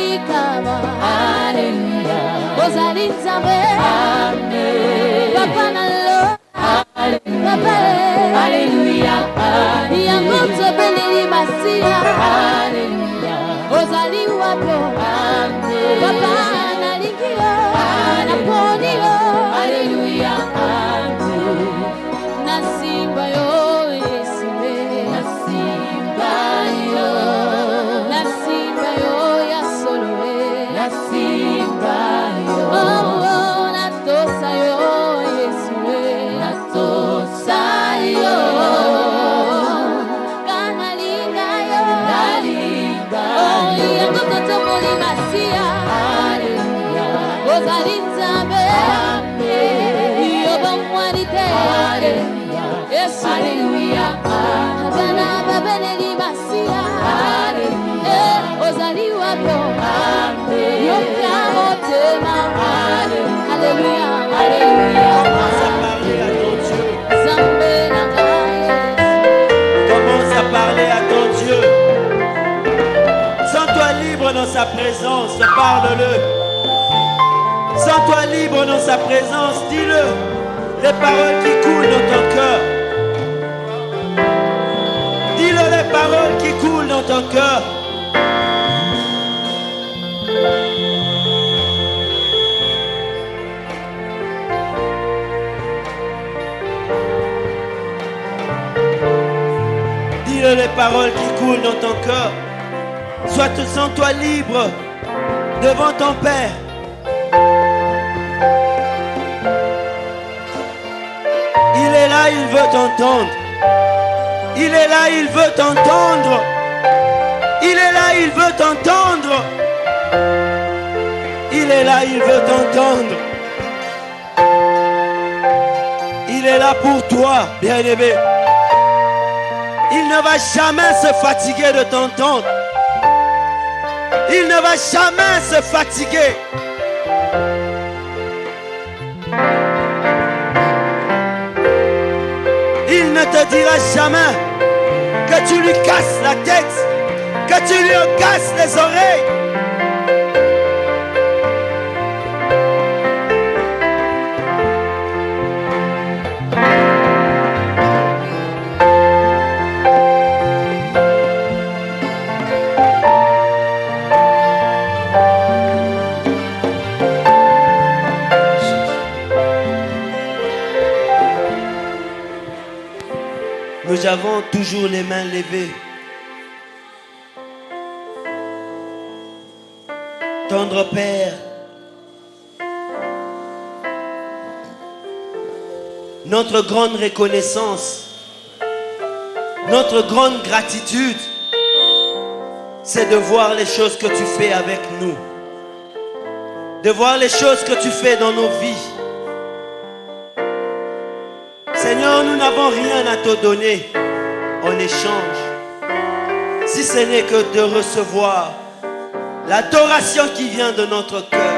likaba. Alléluia. Ozali nzambe. Amen. Papa nalo. Papa. Alléluia. Yango tobeleli Masia. Alléluia. Ozali wapo. Amen. Papa nalingi yo. Naponi yo. Alléluia. Amen. Nasimba yo Yesu. Nasimba yo. Nasimba yo ya solo. Nasimba yo. Oh, oh, natosa yo Yesu. Natosa yo. Kanalinga yo. Nalinga yo. Oh, yango totomoli Masia. Alléluia. Ozali nzambe. Amen. Yo bomwanite. Alléluia. Yesu. Alléluia. Kana babeleli Masia. Alléluia. Ozali wapo. Amen. Yo kamotema. Alléluia. Alléluia. Commence à parler à ton Dieu. Zambe nanga Yesu. Commence à parler à ton Dieu. Sens-toi libre dans sa présence. Parle-le. Sens-toi libre dans sa présence. Dis-le. Les paroles qui coulent dans ton cœur. Dis-le les paroles qui coulent dans ton cœur. Dis-le les paroles qui coulent dans ton cœur. Sens-toi libre devant ton Père. Il est là, il veut t'entendre. Il est là, il veut t'entendre. Il est là, il veut t'entendre. Il est là, il veut t'entendre. Il est là pour toi, bien-aimé. Il ne va jamais se fatiguer de t'entendre. Il ne va jamais se fatiguer. Il ne te dira jamais que tu lui casses la tête, que tu lui casses les oreilles. Nous avons toujours les mains levées. Tendre Père, notre grande reconnaissance, notre grande gratitude, c'est de voir les choses que tu fais avec nous, de voir les choses que tu fais dans nos vies. Seigneur, nous n'avons rien à te donner en échange, si ce n'est que de recevoir l'adoration qui vient de notre cœur.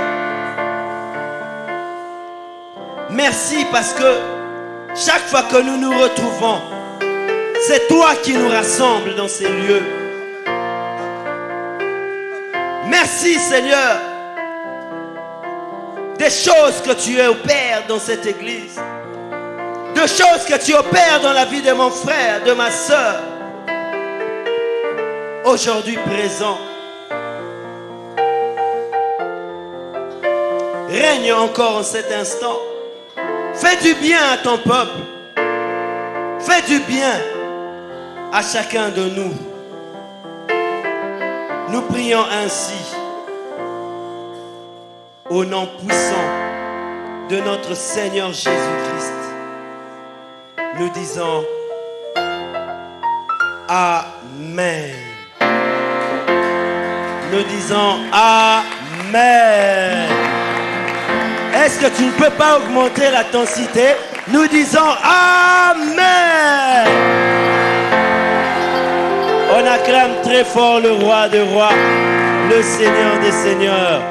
Merci parce que chaque fois que nous nous retrouvons, c'est toi qui nous rassembles dans ces lieux. Merci Seigneur des choses que tu opères dans cette église, de choses que tu opères dans la vie de mon frère, de ma soeur, aujourd'hui présent. Règne encore en cet instant. Fais du bien à ton peuple. Fais du bien à chacun de nous. Nous prions ainsi au nom puissant de notre Seigneur Jésus-Christ. Nous disons Amen. Nous disons Amen. Est-ce que tu ne peux pas augmenter l'intensité? Nous disons Amen. On acclame très fort le roi des rois, le Seigneur des seigneurs.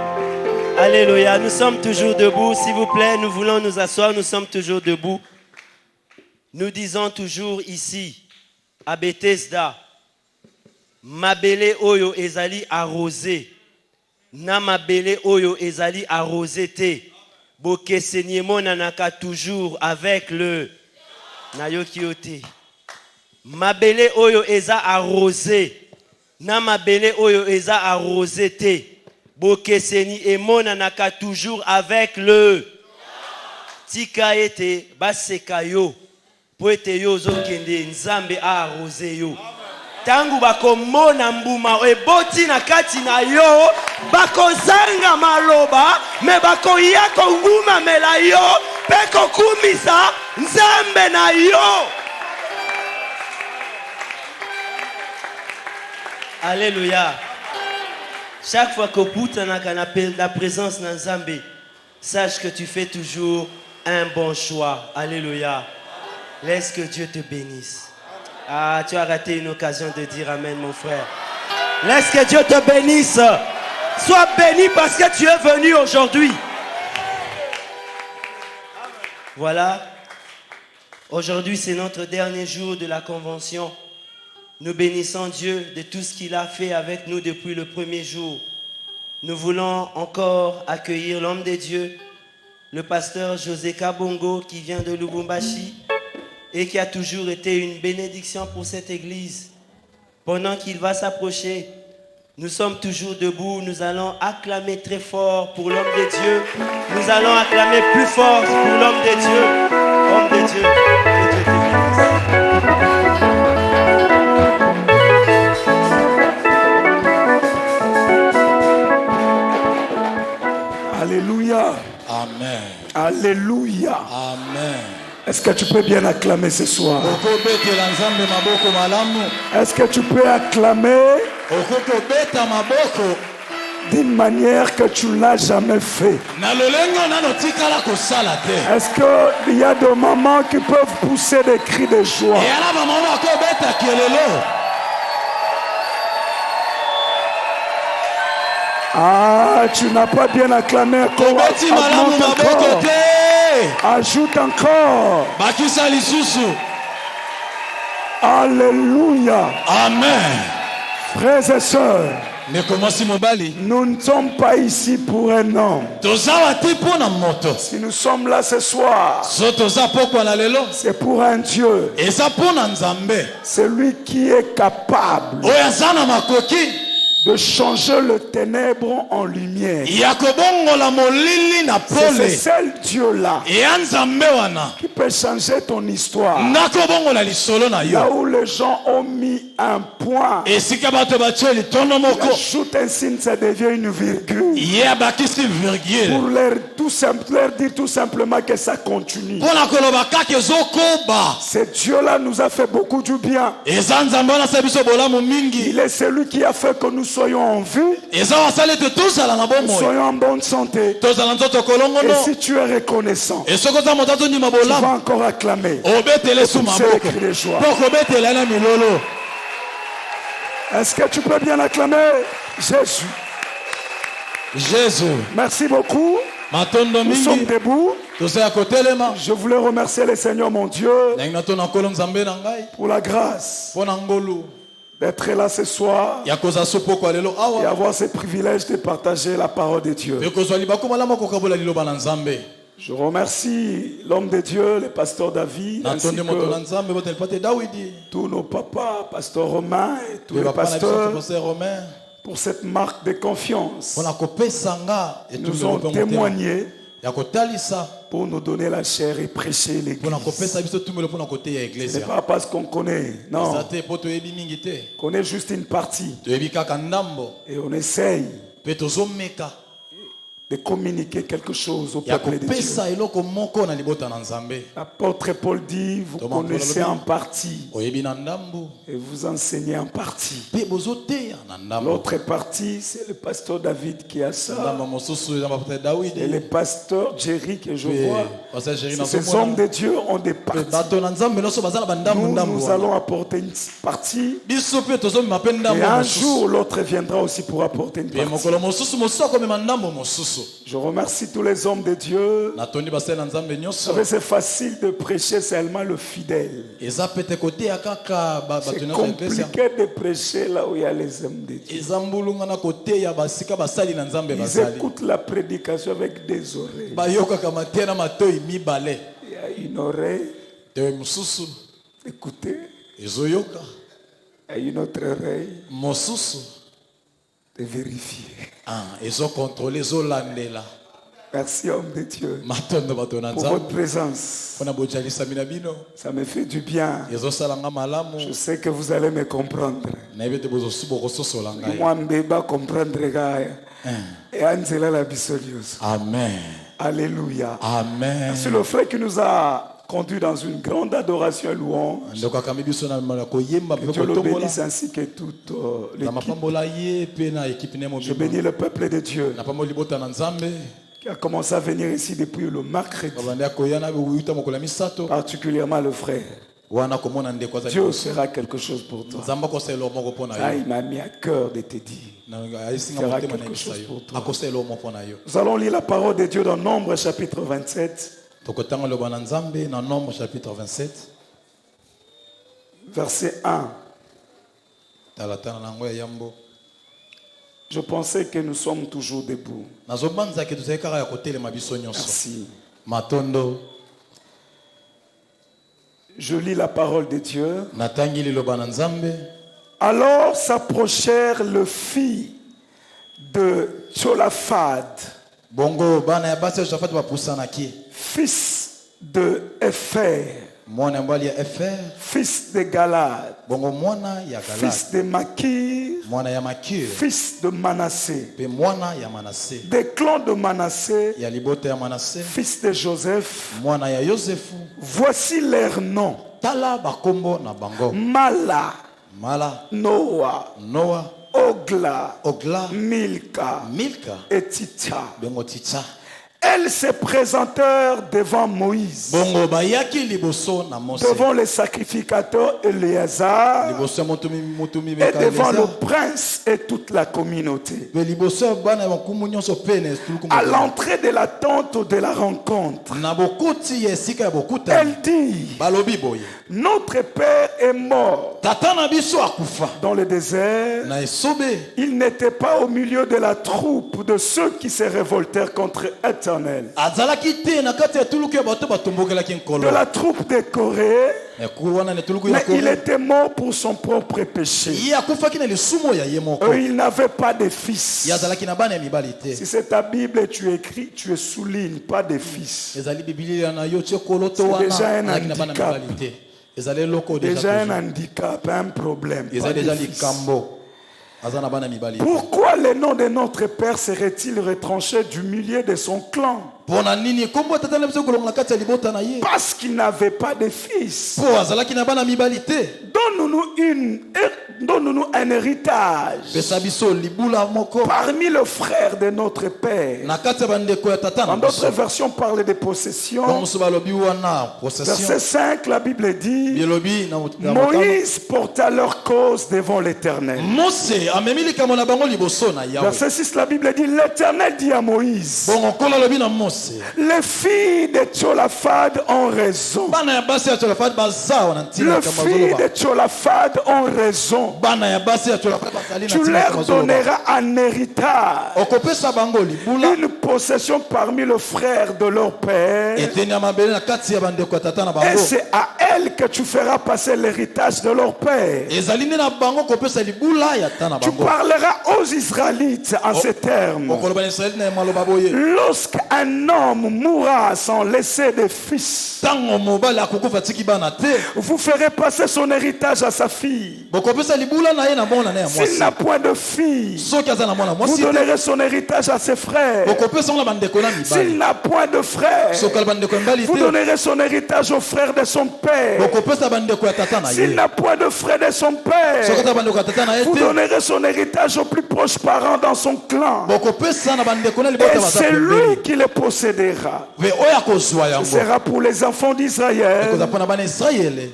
Alléluia. Nous sommes toujours debout. S'il vous plaît, nous voulons nous asseoir. Nous sommes toujours debout. Nous disons toujours ici, à Bethesda, Mabele Oyo Ezali arrosé. na mabele oyo ezali arrosé te. Bokeseni emonanaka toujours avec le nayoki yo te. Mabele oyo eza arrosé na mabele oyo eza arrosé te. Bokeseni emonanaka toujours avec le tika ete baseka yo po ete yo ozokende nzambe arrosé yo. Tangu bakomona mbuma eboti na kati na yo bakozanga maloba me bakoya konguma mela yo pe kokumisa nzambe na yo. Alléluia. Chaque fois que putanaka appelle la présence na nzambe, sache que tu fais toujours un bon choix. Alléluia. Laisse que Dieu te bénisse. Ah, tu as raté une occasion de dire amen, mon frère. Laisse que Dieu te bénisse. Sois béni parce que tu es venu aujourd'hui. Voilà. Aujourd'hui, c'est notre dernier jour de la convention. Nous bénissons Dieu de tout ce qu'il a fait avec nous depuis le premier jour. Nous voulons encore accueillir l'homme de Dieu, le pasteur José Kabongo, qui vient de Lubumbashi et qui a toujours été une bénédiction pour cette église. Pendant qu'il va s'approcher, nous sommes toujours debout, nous allons acclamer très fort pour l'homme de Dieu. Nous allons acclamer plus fort pour l'homme de Dieu. Homme de Dieu, que Dieu te bénisse. Alléluia. Amen. Alléluia. Amen. Est-ce que tu peux bien acclamer ce soir? Est-ce que tu peux acclamer d'une manière que tu ne l'as jamais fait? Est-ce qu'il y a des mamans qui peuvent pousser des cris de joie? Ah, tu n'as pas bien acclamé encore. Augmente encore. Ajoute encore. Alléluia. Amen. Frères et sœurs, nous ne sommes pas ici pour un homme. Si nous sommes là ce soir, c'est pour un Dieu. C'est lui qui est capable de changer le ténèbre en lumière. C'est ce seul Dieu-là qui peut changer ton histoire. Là où les gens ont mis un point, il ajoute un signe, ça devient une virgule. Pour leur dire tout simplement que ça continue. Ce Dieu-là nous a fait beaucoup du bien. Il est celui qui a fait que nous soyons en vie, nous soyons en bonne santé. Et si tu es reconnaissant, tu vas encore acclamer. C'est cri de joie. Est-ce que tu peux bien acclamer Jésus? Jésus. Merci beaucoup. Nous sommes debout. Je voulais remercier le Seigneur mon Dieu pour la grâce d'être là ce soir et avoir ce privilège de partager la parole de Dieu. Je remercie l'homme de Dieu, le pasteur David, ainsi que tous nos papas, pasteur Romain et tous les pasteurs, pour cette marque de confiance. Ils nous ont témoigné pour nous donner la chair et prêcher l'église. Ce n'est pas parce qu'on connaît, non. On connaît juste une partie. Et on essaye de communiquer quelque chose au peuple de Dieu. L'apôtre Paul dit, vous connaissez en partie et vous enseignez en partie. L'autre partie, c'est le pasteur David qui a ça. Et le pasteur Jerry que je vois. Ces hommes de Dieu ont des parties. Nous allons apporter une partie. Et un jour, l'autre viendra aussi pour apporter une partie. Je remercie tous les hommes de Dieu. C'est facile de prêcher seulement le fidèle. C'est compliqué de prêcher là où il y a les hommes de Dieu. Ils écoutent la prédication avec des oreilles. Il y a une oreille écoutez. Il y a une autre oreille de vérifier. Merci homme de Dieu pour votre présence. Ça me fait du bien. Je sais que vous allez me comprendre. Moi, je vais comprendre. Et Angela la bisoliose. Amen. Alléluia. Amen. C'est le frère qui nous a conduit dans une grande adoration et louange. Que Dieu le bénisse ainsi que toute l'équipe. Je bénis le peuple de Dieu qui a commencé à venir ici depuis le mercredi, particulièrement le frère. Dieu fera quelque chose pour toi. Ah, il m'a mis à cœur de te dire. Il fera quelque chose pour toi. Nous allons lire la parole de Dieu dans Nombre chapitre 27. Nombre chapitre 27. Verset 1. Je pensais que nous sommes toujours debout. Merci. Je lis la parole de Dieu. Alors s'approchèrent le fils de Tcholafad, fils de Epher, fils de Galad, fils de Makir, fils de Manassé, des clans de Manassé, fils de Joseph. Voici leurs noms: Mala, Noah, Ogla, Milka et Titcha. Elles se présentèrent devant Moïse, devant les sacrificateurs Éléazar et devant le prince et toute la communauté. À l'entrée de la tente de la rencontre, elle dit: notre père est mort dans le désert. Il n'était pas au milieu de la troupe de ceux qui se révoltèrent contre Éternel, de la troupe des Corée, mais il était mort pour son propre péché. Il n'avait pas de fils. Si c'est ta Bible, tu écris, tu soulignes pas de fils. C'est déjà un handicap. Déjà un handicap, un problème. Pas de fils. Pourquoi le nom de notre père serait-il retranché du milieu de son clan? Parce qu'il n'avait pas de fils. Donne-nous un héritage parmi le frère de notre père. Dans d'autres versions, parle de possession. Verset 5, la Bible dit: Moïse porta leur cause devant l'Éternel. Verset 6, la Bible dit: l'Éternel dit à Moïse: les filles de Tcholafad ont raison. Les filles de Tcholafad ont raison. Tu leur donneras un héritage, une possession parmi le frère de leur père, et c'est à elle que tu feras passer l'héritage de leur père. Tu parleras aux Israélites en ces termes: lorsqu'un homme mourra sans laisser de fils, vous ferez passer son héritage à sa fille. S'il n'a point de fille, vous donnerez son héritage à ses frères. S'il n'a point de frère, vous donnerez son héritage aux frères de son père. S'il n'a point de frère de son père, vous donnerez son héritage aux plus proches parents dans son clan. Et c'est lui qui les possède possédera. Ce sera pour les enfants d'Israël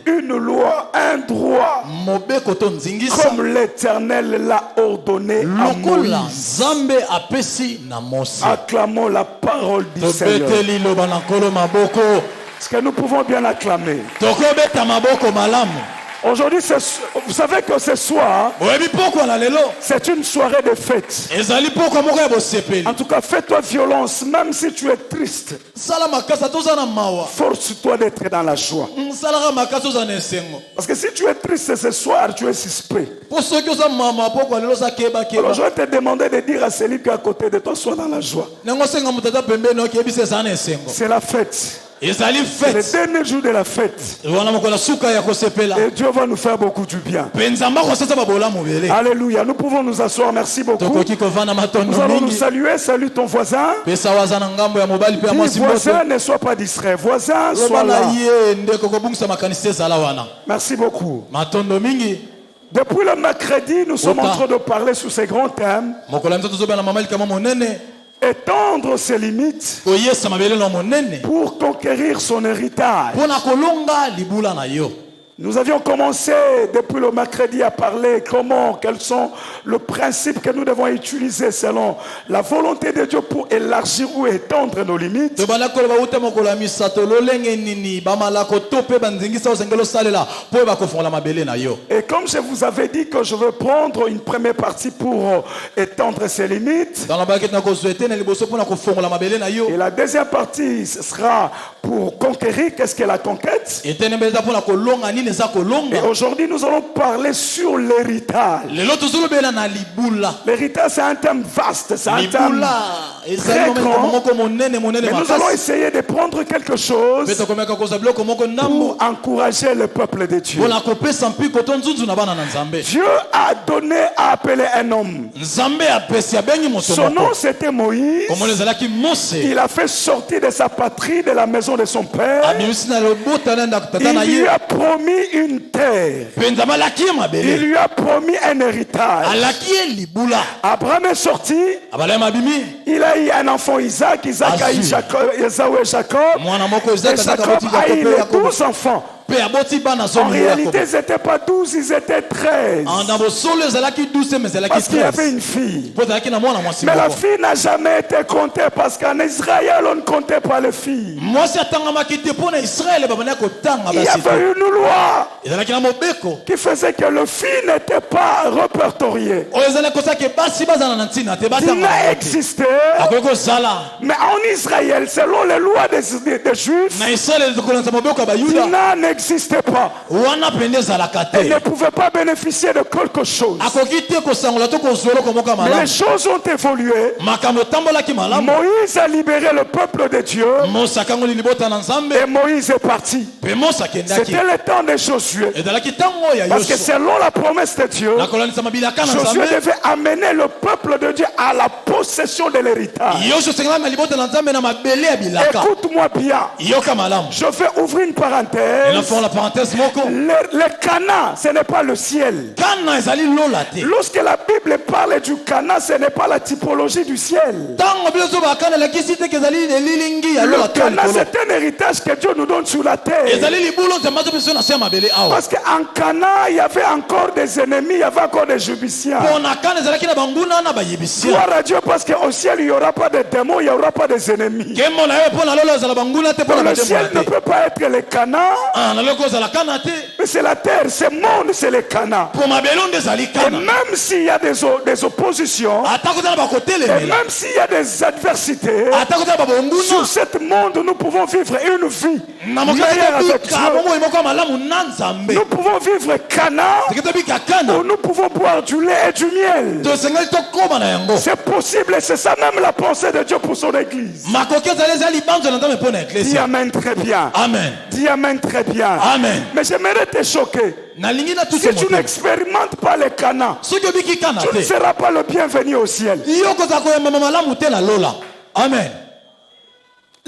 une loi, un droit, comme l'Éternel l'a ordonné à Moïse. Acclamons la parole du Seigneur. Est-ce que nous pouvons bien acclamer? Aujourd'hui, vous savez que ce soir, c'est une soirée de fête. En tout cas, fais-toi violence, même si tu es triste. Force-toi d'être dans la joie. Parce que si tu es triste ce soir, tu es suspect. Alors, je vais te demander de dire à celui qui est à côté de toi, sois dans la joie. C'est la fête. C'est le dernier jour de la fête. Et Dieu va nous faire beaucoup du bien. Alléluia. Nous pouvons nous asseoir. Merci beaucoup. Nous allons nous saluer. Salue ton voisin. Dis voisin, ne sois pas distrait. Voisin, sois là. Merci beaucoup. Depuis le mercredi, nous sommes en train de parler sur ces grands thèmes. Étendre ses limites pour conquérir son héritage. Nous avions commencé depuis le mercredi à parler quels sont les principes que nous devons utiliser selon la volonté de Dieu pour élargir ou étendre nos limites. Et comme je vous avais dit que je veux prendre une première partie pour étendre ses limites, et la deuxième partie sera pour conquérir. Qu'est-ce qu'est la conquête? Et aujourd'hui, nous allons parler sur l'héritage. L'héritage, c'est un thème vaste, c'est un thème très grand. Mais nous allons essayer de prendre quelque chose pour encourager le peuple de Dieu. Dieu a donné à appeler un homme. Son nom, c'était Moïse. Il a fait sortir de sa patrie, de la maison de son père. Il lui a promis une terre. Il lui a promis un héritage. Abraham est sorti. Il a eu un enfant Isaac. Isaac a eu Esaü et Jacob. Et Jacob a eu les 12 enfants. En réalité, ils n'étaient pas 12, ils étaient 13. Parce qu'il y avait une fille. Mais la fille n'a jamais été comptée parce qu'en Israël, on ne comptait pas les filles. Il y avait une loi qui faisait que le fille n'était pas répertorié. Il n'a existé. Mais en Israël, selon les lois des Juifs, il n'existait pas. Elle ne pouvait pas bénéficier de quelque chose. Mais les choses ont évolué. Moïse a libéré le peuple de Dieu. Et Moïse est parti. C'était le temps de Josué. Parce que selon la promesse de Dieu, Josué devait amener le peuple de Dieu à la possession de l'héritage. Écoute-moi bien. Je vais ouvrir une parenthèse. Le Canaan, ce n'est pas le ciel. Lorsque la Bible parle du Canaan, ce n'est pas la typologie du ciel. Le Canaan, c'est un héritage que Dieu nous donne sur la terre. Parce qu'en Canaan, il y avait encore des ennemis, il y avait encore des Jébusséens. Gloire à Dieu, parce qu'au ciel, il n'y aura pas de démons, il n'y aura pas des ennemis. Le ciel ne peut pas être le Canaan. Mais c'est la terre, c'est le monde, c'est le Canaan. Et même s'il y a des oppositions, et même s'il y a des adversités, sur ce monde, nous pouvons vivre une vie meilleure avec Dieu. Nous pouvons vivre Canaan, où nous pouvons boire du lait et du miel. C'est possible et c'est ça même la pensée de Dieu pour son église. Dis amen très bien. Amen. Dis amen très bien. Amen. Mais j'aimerais te choquer. Si tu n'expérimentes pas le Canaan, tu ne seras pas le bienvenu au ciel. Amen.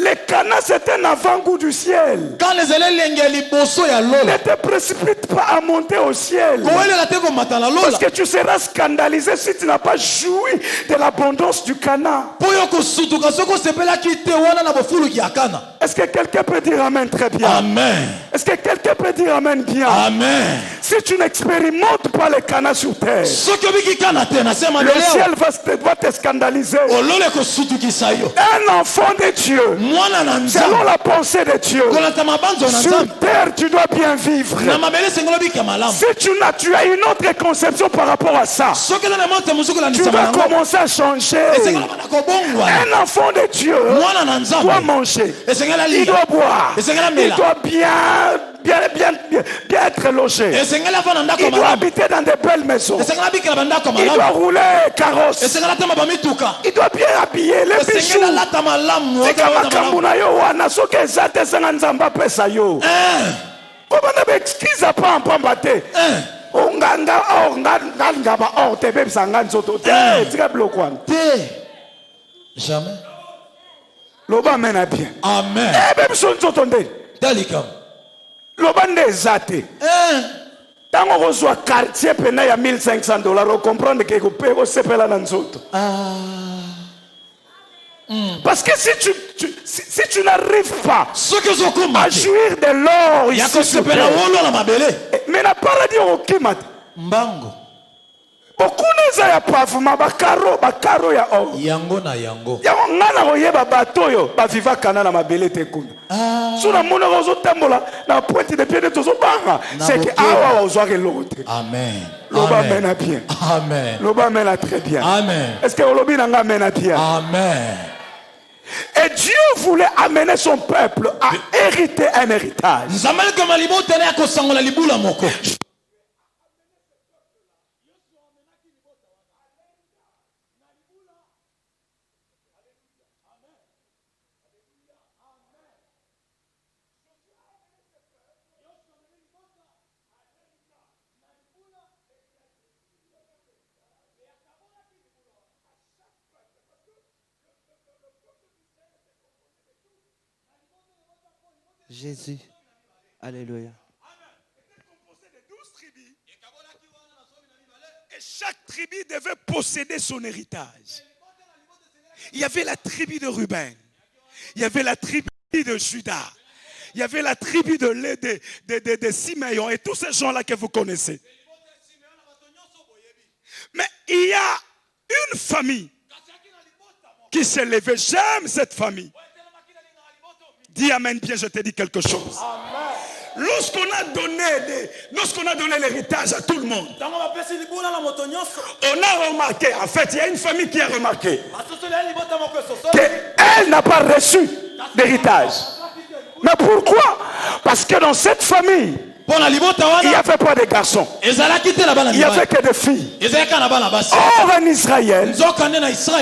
Le Cana, c'est un avant-goût du ciel. Quand les élèves Ne te précipite pas à monter au ciel. Parce que tu seras scandalisé si tu n'as pas joui de l'abondance du Cana. Est-ce que quelqu'un peut dire Amen très bien? Amen. Est-ce que quelqu'un peut dire Amen bien? Amen. Si tu n'expérimentes pas le Cana sur terre, le ciel va te scandaliser. Un enfant de Dieu, selon la pensée de Dieu, sur terre tu dois bien vivre. Si tu as une autre conception par rapport à ça, tu vas commencer à changer. Un enfant de Dieu doit manger, il doit boire, il doit bien être logé, il doit habiter dans de belles maisons, il doit rouler carrosse, il doit bien habiller les bijoux. Jamais. Loba mena bien. Amen. Loba ndezate. Tango kozwa quartier pena ya $1,500, on comprendre que ko sepela na nzoto. Parce que si tu n'arrives pas à jouir de l'or ici sur terre, mais n'a pas dit au kimat. Mbango. Beaucoup de ya pavement bakaro ya or. Yango na yango. Yango ngana koyeba bato yo ba viva kana na mabele te kuna. Suna mona kozo tambola na pointe de pied de tozo banga. C'est que awa ozwa ke lote. Amen. Loba mena bien. Amen. Loba mena très bien. Amen. Est-ce que olobi nanga mena bien? Amen. Et Dieu voulait amener son peuple à hériter un héritage. Jésus. Alléluia. Et chaque tribu devait posséder son héritage. Il y avait la tribu de Ruben. Il y avait la tribu de Judas. Il y avait la tribu de Siméon et tous ces gens-là que vous connaissez. Mais il y a une famille qui s'est levée. J'aime cette famille. Dis Amen bien, je te dis quelque chose. Lorsqu'on a donné l'héritage à tout le monde, on a remarqué, en fait, il y a une famille qui a remarqué qu'elle n'a pas reçu d'héritage. Mais pourquoi? Parce que dans cette famille, il n'y avait pas de garçons. Il n'y avait que des filles. Or en Israël,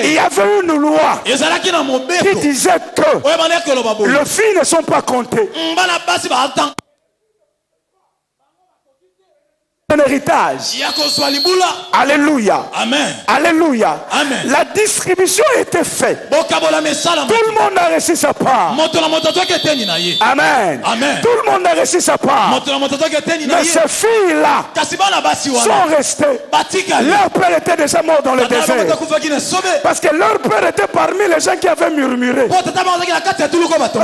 il y avait une loi qui disait que les filles ne sont pas comptées. Un héritage. Alléluia. Amen. Alléluia. Amen. La distribution était faite. Tout le monde a reçu sa part. Amen. Amen. Tout le monde a reçu sa part. Mais ces filles-là sont restées. Leur père était déjà mort dans le désert. Parce que leur père était parmi les gens qui avaient murmuré. Parce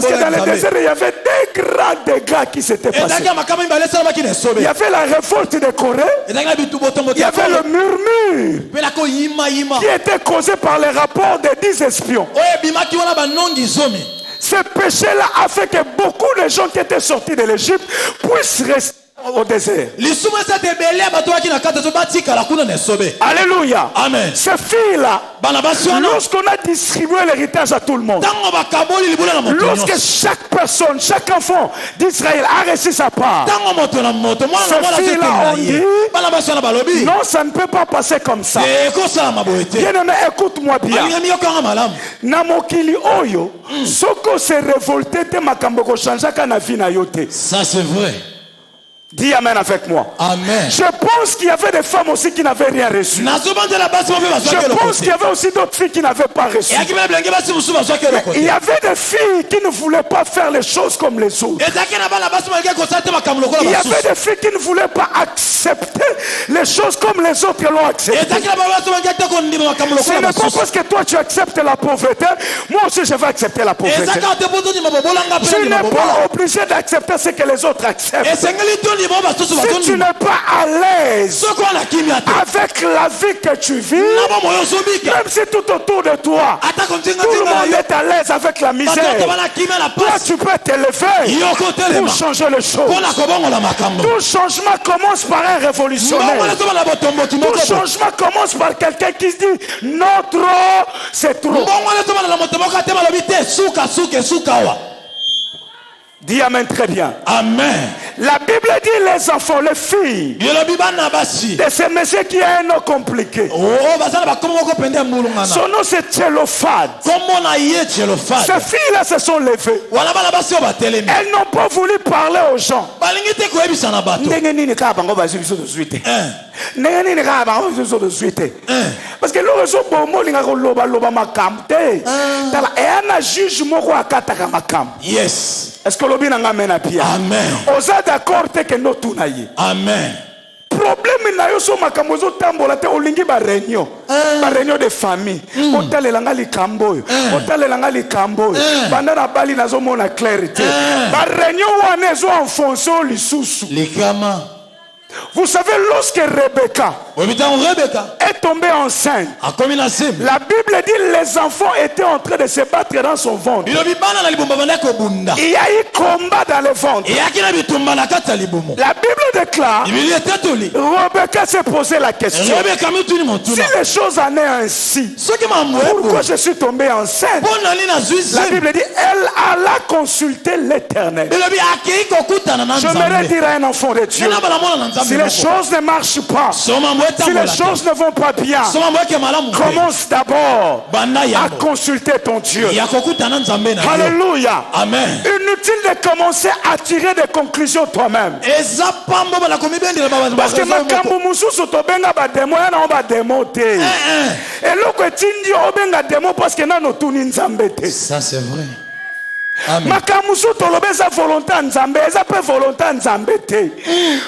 que dans le désert, il y avait des grands dégâts qui s'étaient passés. Il y avait la révolte de Corée. Il y avait le murmure qui était causé par les rapports des 10 espions. Ce péché-là a fait que beaucoup de gens qui étaient sortis de l'Égypte puissent rester au désert. Alléluia. Amen. Ces filles-là, lorsqu'on a distribué l'héritage à tout le monde, lorsque chaque personne, chaque enfant d'Israël a reçu sa part, ces filles-là ont dit, non, ça ne peut pas passer comme ça. Bien-aimé, écoute-moi bien. Namokili oyo, soko se révolté te makambo ko changaka na vie na yote. Ça c'est vrai. Dis amen avec moi. Amen. Je pense qu'il y avait des femmes aussi qui n'avaient rien reçu. Je pense qu'il y avait aussi d'autres filles qui n'avaient pas reçu. Il y avait des filles qui ne voulaient pas faire les choses comme les autres. Il y avait des filles qui ne voulaient pas accepter les choses comme les autres l'ont accepté. Ce n'est pas parce que toi tu acceptes la pauvreté, moi aussi je vais accepter la pauvreté. Je n'ai pas obligé d'accepter ce que les autres acceptent. Si tu n'es pas à l'aise avec la vie que tu vis, même si tout autour de toi, tout le monde est à l'aise avec la misère, toi tu peux t'élever pour changer les choses. Tout changement commence par un révolutionnaire. Tout changement commence par quelqu'un qui se dit non, trop, c'est trop. Dis amen très bien. Amen. La Bible dit les enfants, les filles de ce monsieur qui a un nom compliqué. Son nom c'est Tchélophane. Ces filles-là se sont levées. Elles n'ont pas voulu parler aux gens. Parce que le réseau yes. Est-ce que l'objet n'a pas mené à Pierre? Amen. Osa d'accord que nous tout naïe. Amen. Problème na yo so makamozo tambola te olingi ba réunion de famille. Otalelanga likambo yo. Otalelanga likambo yo. Banda na bali nazo mona clarité. Ba réunion wana zo enfoncer lisusu. Likama. Vous savez, lorsque Rebecca est tombée enceinte, la Bible dit que les enfants étaient en train de se battre dans son ventre. Il y a eu combat dans le ventre. La Bible déclare, Rebecca s'est posé la question, si les choses en est ainsi, pourquoi je suis tombée enceinte? La Bible dit, elle alla consulter l'Éternel. J'aimerais dire à un enfant de Dieu, si les choses ne marchent pas, si les choses ne vont pas bien, commence d'abord à consulter ton Dieu. Alléluia. Amen. Inutile de commencer à tirer des conclusions toi-même. Parce que ma kambu mususu tobenga ba demo ya na ba demo te. Et loko tindi obenga demo parce que na no tuni nzambe te. Ça c'est vrai.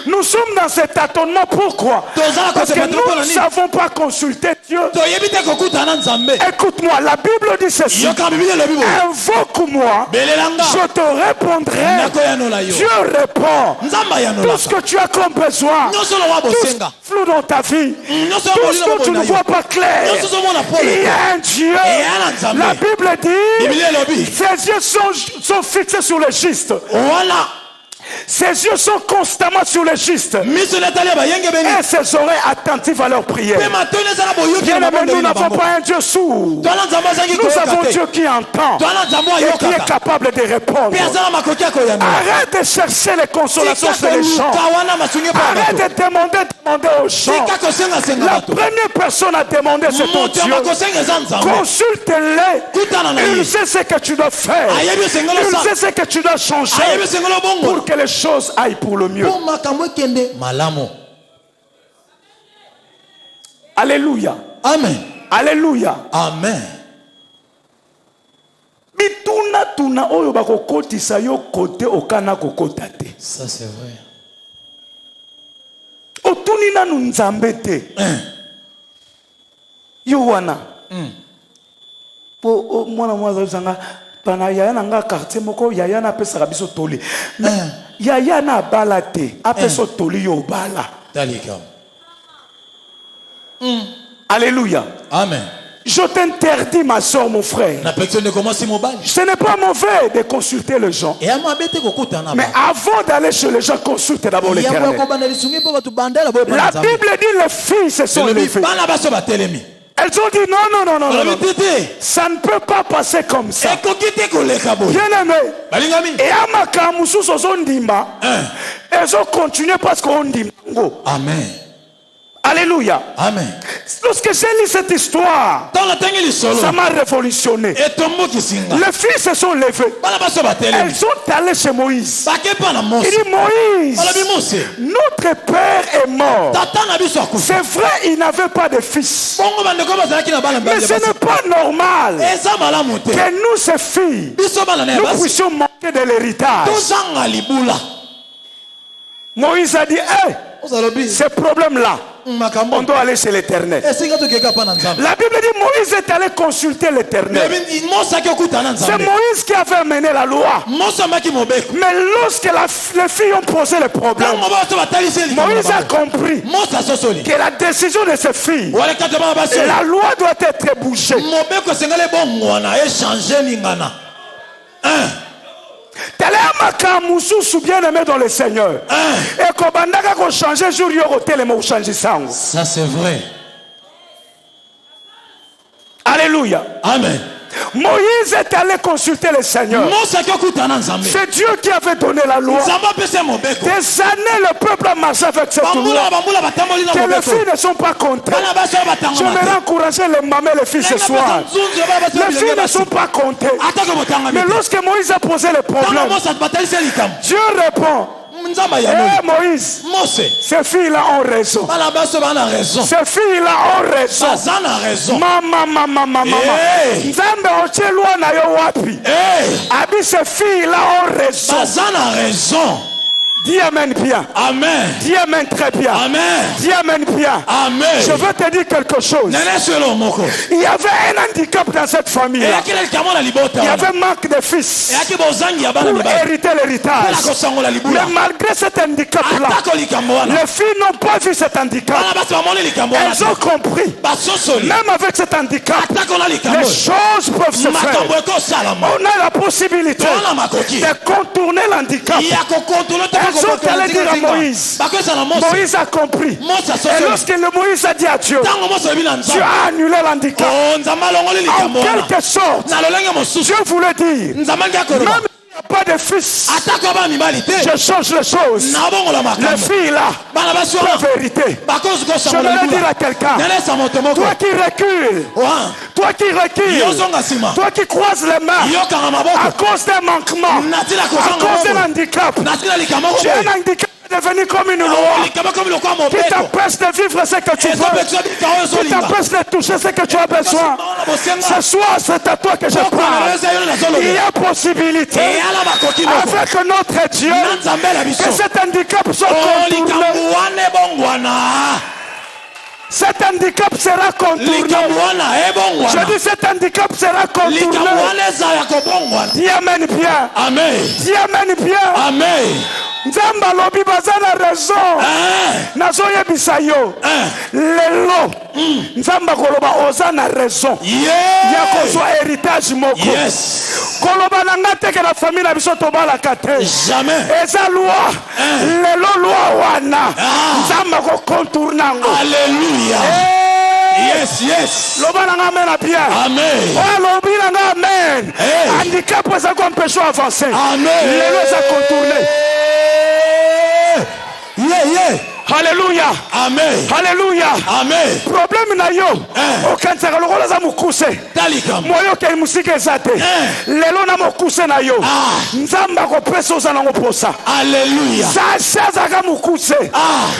Nous sommes dans cet tâtonnement. Pourquoi? Parce que nous ne savons pas consulter Dieu. Écoute-moi, la Bible dit ceci. Invoque-moi, je te répondrai. Dieu répond. Tout ce que tu as comme besoin, tout ce qui est flou dans ta vie, tout ce que tu ne vois pas clair, il y a un Dieu. La Bible dit, ses yeux sont fixés sur le juste. Voilà. Ses yeux sont constamment sur le juste. Et ses oreilles attentives à leur prière. Bien aimé, nous n'avons pas un Dieu sourd. Nous avons un Dieu qui entend et qui est capable de répondre. Arrête de chercher les consolations chez les gens. Arrête de demander aux gens. La première personne à demander, c'est ton Dieu. Consulte-les. Il sait ce que tu dois faire. Il sait ce que tu dois changer pour que les choses aillent pour le mieux. Alléluia. Amen. Alléluia. Amen. Tuna oyo bakokotisa yo kote okana kokota te. Ça c'est vrai. Otuni nanu nzambe te. Yo wana. Po mwana mwaza zanga pana yaya nanga quartier moko yaya na pesa kabiso toli. Yaya na bala te apeso toli yo bala. Dalikam. Alléluia. Amen. Je t'interdis, ma soeur, mon frère. Ce n'est pas mauvais de consulter les gens. Mais avant d'aller chez les gens, consulte d'abord l'Éternel. La Bible dit les filles se sont levées. Elles ont dit non. Ça ne peut pas passer comme ça. Bien aimé. Et à ma kamoussou elles ont continué parce qu'on dit. Amen. Alléluia. Amen. Lorsque j'ai lu cette histoire, ça m'a révolutionné. Les filles se sont levées. Elles sont allées chez Moïse. Il dit Moïse, notre père est mort. C'est vrai, il n'avait pas de fils. Mais ce n'est pas normal que nous, ces filles, nous puissions manquer de l'héritage. Moïse a dit, hey, ce problème-là, on doit aller chez l'Éternel. La Bible dit Moïse est allé consulter l'Éternel. C'est Moïse qui avait amené la loi. Mais lorsque les filles ont posé le problème, Moïse a compris que la décision de ces filles, la loi doit être bougée. Tel est un bien-aimé dans le Seigneur. Et qu'on va changer jour ça c'est vrai. Alléluia. Amen. Moïse est allé consulter le Seigneur. C'est Dieu qui avait donné la loi. Des années le peuple a marché avec cette loi. Que les filles ne sont pas contentes. Je vais encourager les mamans et les filles ce soir. Les filles ne sont pas contentes. Mais lorsque Moïse a posé le problème, Dieu répond. Moïse, ces filles-là ont raison. Ces filles-là ont raison. Maman. Ces filles-là ont raison. Dis amen bien. Amen. Dis amen très bien. Amen. Dis amen bien. Amen. Je veux te dire quelque chose. Il y avait un handicap dans cette famille-là. Il y avait manque de fils pour hériter l'héritage. Mais malgré cet handicap-là, les filles n'ont pas vu cet handicap. Elles ont compris. Même avec cet handicap, les choses peuvent se faire. On a la possibilité de contourner l'handicap. Elles ont allé dire à Moïse. Moïse a compris. Et lorsque Moïse a dit à Dieu, Dieu a annulé l'handicap. En quelque sorte, Dieu voulait dire, même s'il n'y a pas de fils, je change les choses. Les filles là peuvent hériter. Je vais dire à quelqu'un, toi qui recules, toi qui croises les mains à cause d'un manquement, à cause d'un handicap, tu as un handicap devenu comme une loi qui t'empêche de vivre ce que tu veux, qui t'empêche de toucher ce que tu as besoin. Ce soir, c'est à toi que je parle. Il y a possibilité avec notre Dieu que cet handicap soit contourné. Cet handicap sera contourné. Je dis cet handicap sera contourné. Dis amen bien. Amen. Dis amen bien. Amen. Nzamba lobi bazana raison. Nazoyebisa yo. Lelo. Nzamba koloba ozana raison. Ya kozwa héritage moko. Koloba nanga teke la famille na biso tobala kate. Jamais. Eza loi. Lelo loi wana. Nzamba ko contournango. Alléluia. Yes. Loba nanga amen bien. Amen. Oh lobi nanga amen. Handicap eza ko empêcher avancer. Amen. Lelo eza contourner. Alléluia. Amen. Alléluia. Amen. Problème na yo. Okansaka lokola za mukuse. Moyo ke musika ezate. Lelo na mukuse na yo. Nzamba ko pesa oza na ngoposa. Alléluia. Sasa zaka mukuse.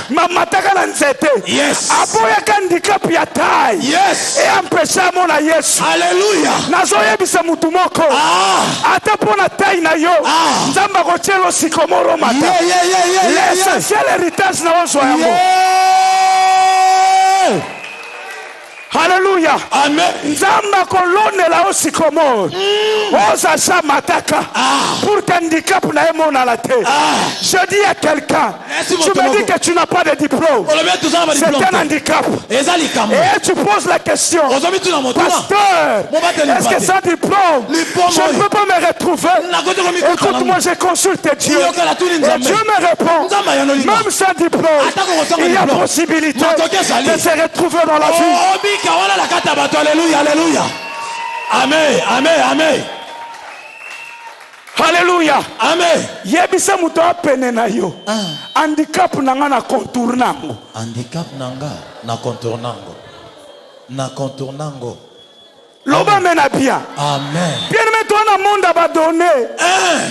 Mamataka na nzete. Yes. Aboya handicap ya taille. Yes. Et empêcha mona Yesu. Alléluia. Nazoyebisa mutu moko. Ata pona taille na yo. Nzamba ko chelo sikomoro mata. L'essentiel héritage na Alléluia. Amen. Nzamba kolonela osikomor. Oza mataka. Pour handicap na emona la terre. Je dis à quelqu'un, tu me dis que tu n'as pas de diplôme. C'est un handicap. Et tu poses la question, pasteur, est-ce que sans diplôme, je ne peux pas me retrouver? Écoute-moi, je consulte Dieu. Et Dieu me répond, même sans diplôme, il y a possibilité de se retrouver dans la vie. Alléluia, alléluia. Amen, amen, amen. Alléluia. Amen. Yebisa muto apene na yo. Handicap nanga na contournango. Handicap nanga. Na contournango. Na contournango. Loba mena bien. Amen. Bien mais toi na monde abandonné.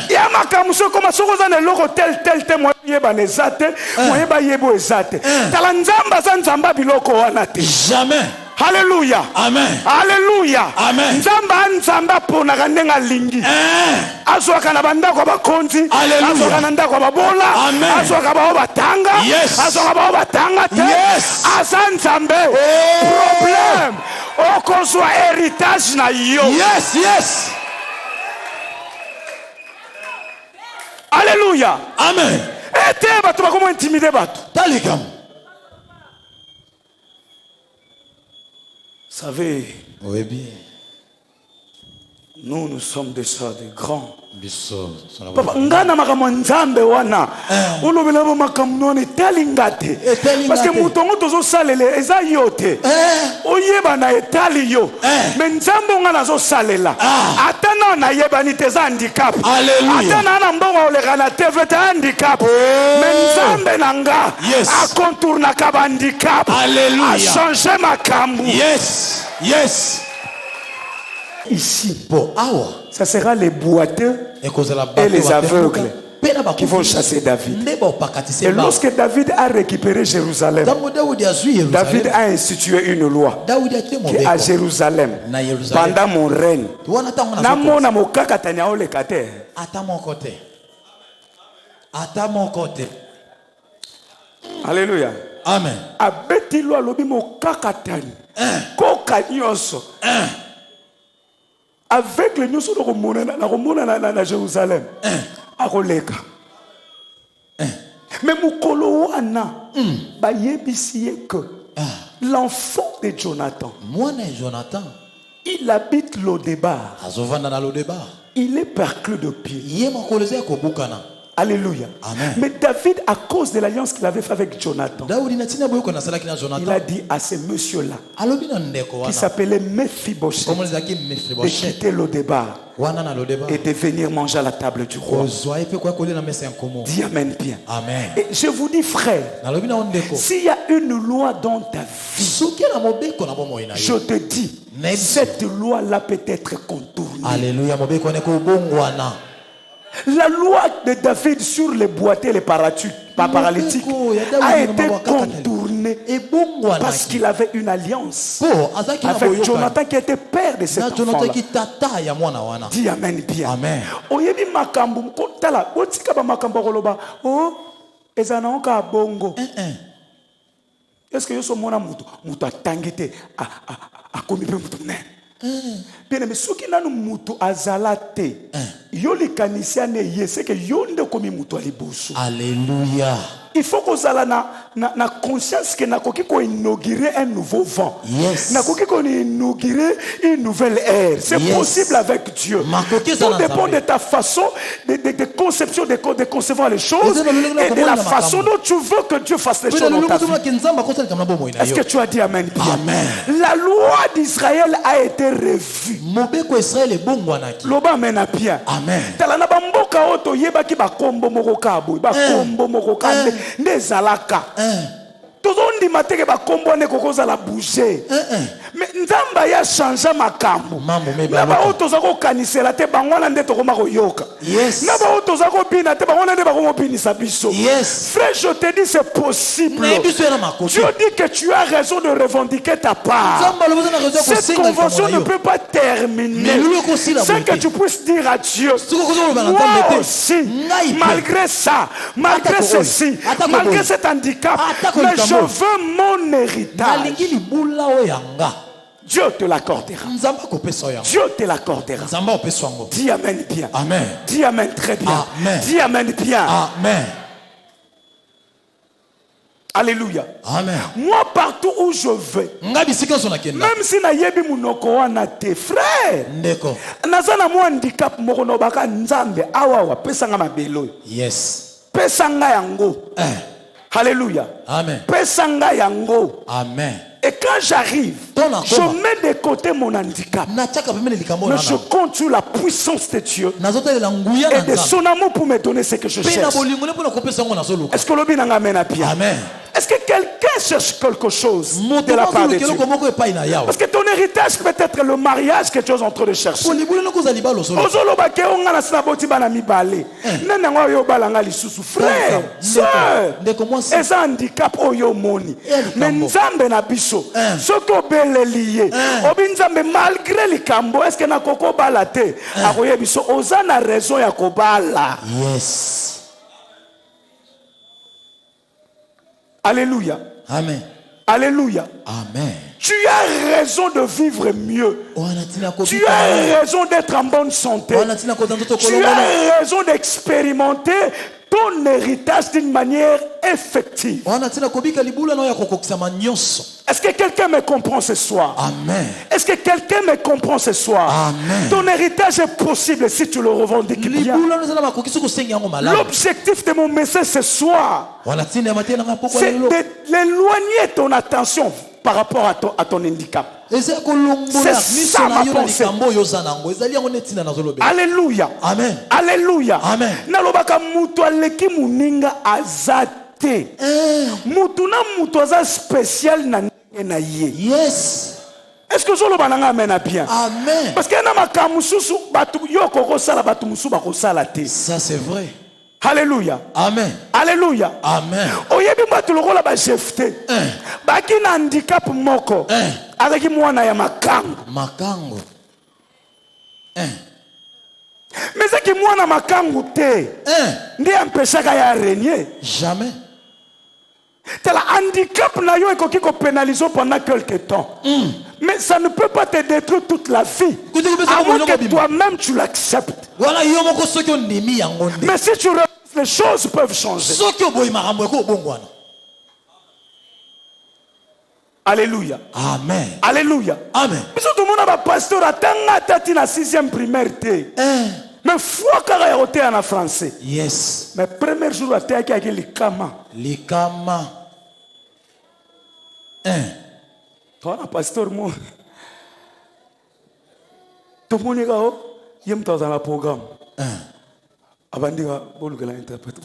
Ya makamuso comme soko za ne loko tel moyen yeba nezate, moyen ba yebo ezate. Tala nzamba za nzamba biloko wana te. Jamais. Alléluia. Amen. Alléluia. Amen. Nzamba pona kandenga lingi. Azwaka na bandako bakonzi. Azwaka na ndako babola. Azwaka ba batanga. Azwaka ba batanga te. Azanzambe. Problème. Okozwa héritage na yo. Yes, yes. Alléluia. Amen. Ete bato bakomo intimider bato. Talikam. Vous savez, oui, bien. Nous sommes déjà des grands. Papa, ngana makambo nzambe wana olobela bo makambo noni talingate parce que mutongo tozo salele eza yote oyeba na etali yo mais nzambe ngana zo salela atana na yebani te za handicap atana na mbongo oleka na TV te handicap mais nzambe nanga a contourna ka handicap a changer makambo. Yes, yes. Ici, ça sera les boiteux et les aveugles qui vont chasser David. Et lorsque David a récupéré Jérusalem, David a institué une loi à Jérusalem pendant mon règne. Alléluia. Amen. Abeti loi lobi mo kakatani. Koka nyonso. Avec les nous sur le Jérusalem, à Roleka. Mais Moukolo wana, que l'enfant de Jonathan, il habite Lodebar. Il est perclus de pied. Alléluia. Amen. Mais David, à cause de l'alliance qu'il avait fait avec Jonathan, il a dit à ce monsieur-là, qui s'appelait Mephibosheth, de quitter Lodebar et de venir manger à la table du roi. Dis amen bien. Amen. Et je vous dis, frère, s'il y a une loi dans ta vie, je te dis, cette loi-là peut être contournée. Alléluia. La loi de David sur les boiteux et les paralytiques a été contournée parce qu'il avait une alliance avec Jonathan qui était père de cet enfant-là. Dis amen bien. Amen. Oyebi makambu kotala otika ba makambu koloba oh ezana onka bongo. Est-ce que yoso mona mutu atangite a komi pe mutu ne? Bien aimé, ce qui n'a nous mutu azalate, yoli kanisia ne yese que yonde komi mutu alibusu. Alléluia. Il faut que vous ayez na conscience que na koki ko inaugurer un nouveau vent. Yes. Na koki ko inaugurer une nouvelle ère. C'est possible avec Dieu. Tout dépend de ta façon de conception, de concevoir les choses et de la façon dont tu veux que Dieu fasse les choses dans ta vie. Est-ce que tu as dit amen? Amen. La loi d'Israël a été revue. Loba amen a bien. Amen. Talana bamboka oto yebaki bakombo moko kabo, bakombo moko kande. Nezalaka. Tozondi mateke ba kombo ne kokoza la bouger. Mais nzamba ya changer makambo. Na ba otoza ko kanisela te bangwana nde to koma ko yoka. Na ba otoza ko bina te bangwana nde ba ko binisa biso. Frère, je te dis c'est possible. Dieu dit que tu as raison de revendiquer ta part. Cette convention ne peut pas terminer sans que tu puisses dire à Dieu, moi aussi, malgré ça, malgré ceci, malgré cet handicap, mais je veux mon héritage. Dieu te l'accordera. Dieu te l'accordera. Dis amen bien. Amen. Dis amen très bien. Amen. Dis amen bien. Amen. Alléluia. Amen. Moi, partout où je vais, même si na yebi munoko wana te frère, nazana mo handicap moko no baka nzambe awawa pesanga mabelo. Yes. Pesanga yango. Alléluia. Amen. Pesanga yango. Amen. Et quand j'arrive, je mets de côté mon handicap. Mais je compte sur la puissance de Dieu et de son amour pour me donner ce que je cherche. Est-ce que le bien amen à bien? Amen. Est-ce Est-ce que quelqu'un cherche quelque chose de la part de Dieu? Parce que ton héritage peut être le mariage que tu es en train de chercher. Frère, soeur, c'est un handicap moni. Mais nzambe na biso, soko belelié. Obinzambe malgré les cambo, est-ce que na koko balate? Akoye biso, ozana raison ya kobala. Yes. Alléluia. Amen. Alléluia. Amen. Tu as raison de vivre mieux. Tu as raison d'être en bonne santé. Tu as raison d'expérimenter ton héritage d'une manière effective. Est-ce que quelqu'un me comprend ce soir? Amen. Est-ce que quelqu'un me comprend ce soir? Amen. Ton héritage est possible si tu le revendiques bien. L'objectif de mon message ce soir, c'est d'éloigner ton attention par rapport à ton handicap. C'est ça ma pensée. Alléluia. Amen. Alléluia. Amen. Nalobaka mutu aleki muninga azate. Mutu na mutu aza spécial na ye. Yes. Est-ce que je bananga amena bien? Amen. Parce que na makamususu batu yoko ko sala batu musu ba ko sala te. Ça c'est vrai. Alléluia. Amen. Alléluia. Amen. Oyebi batu lokola ba jefte. Baki na handicap moko. Avec mwana ya makango. Makango. Mais c'est que mwana makango te. Ndi empêchaka ya régner. Jamais. T'as la handicap na yo ekoki ko pénaliser pendant quelque temps. Mais ça ne peut pas te détruire toute la vie. À moins que toi-même tu l'acceptes. Mais si tu refuses, les choses peuvent changer. Alléluia. Amen. Alléluia. Amen. Tout le monde a pasteur atanga tati na 6e primaire te. Mais foi kara yote en français. Yes. Mais premier jour ate aki likama. Likama. Toi na pasteur mo. To monika o yem ta dans le programme. Abandika bolukela interprète.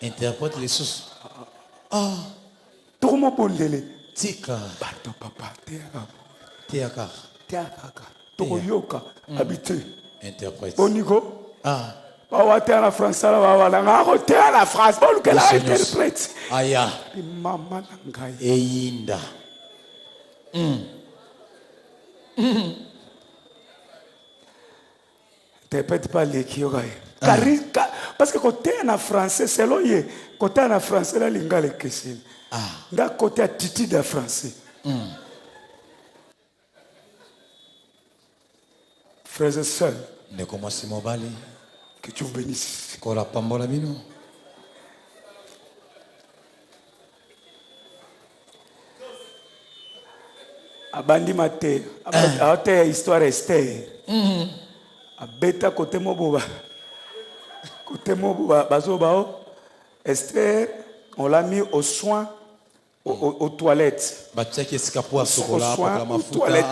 Interprète les sources. Tout mo bondele. Tika. Bato papa Tiaka. Tiaka. To yoka habité. Interprète. Boniko. Bawa te na français la bawa la ngako te na France bolukela interprète. Aya. Mama ngai. Eyinda. Interprète pas les kiogai. Parce que côté en français c'est loyer. Côté en français la linga le question. Nga côté attitude en français. Frères et sœurs, que tu vous bénisses. Abandi mate, abate histoire Esther. Abeta côté moboba. Côté moboba bazoba Esther, on l'a mis aux soins aux toilettes. Aux soins aux toilettes.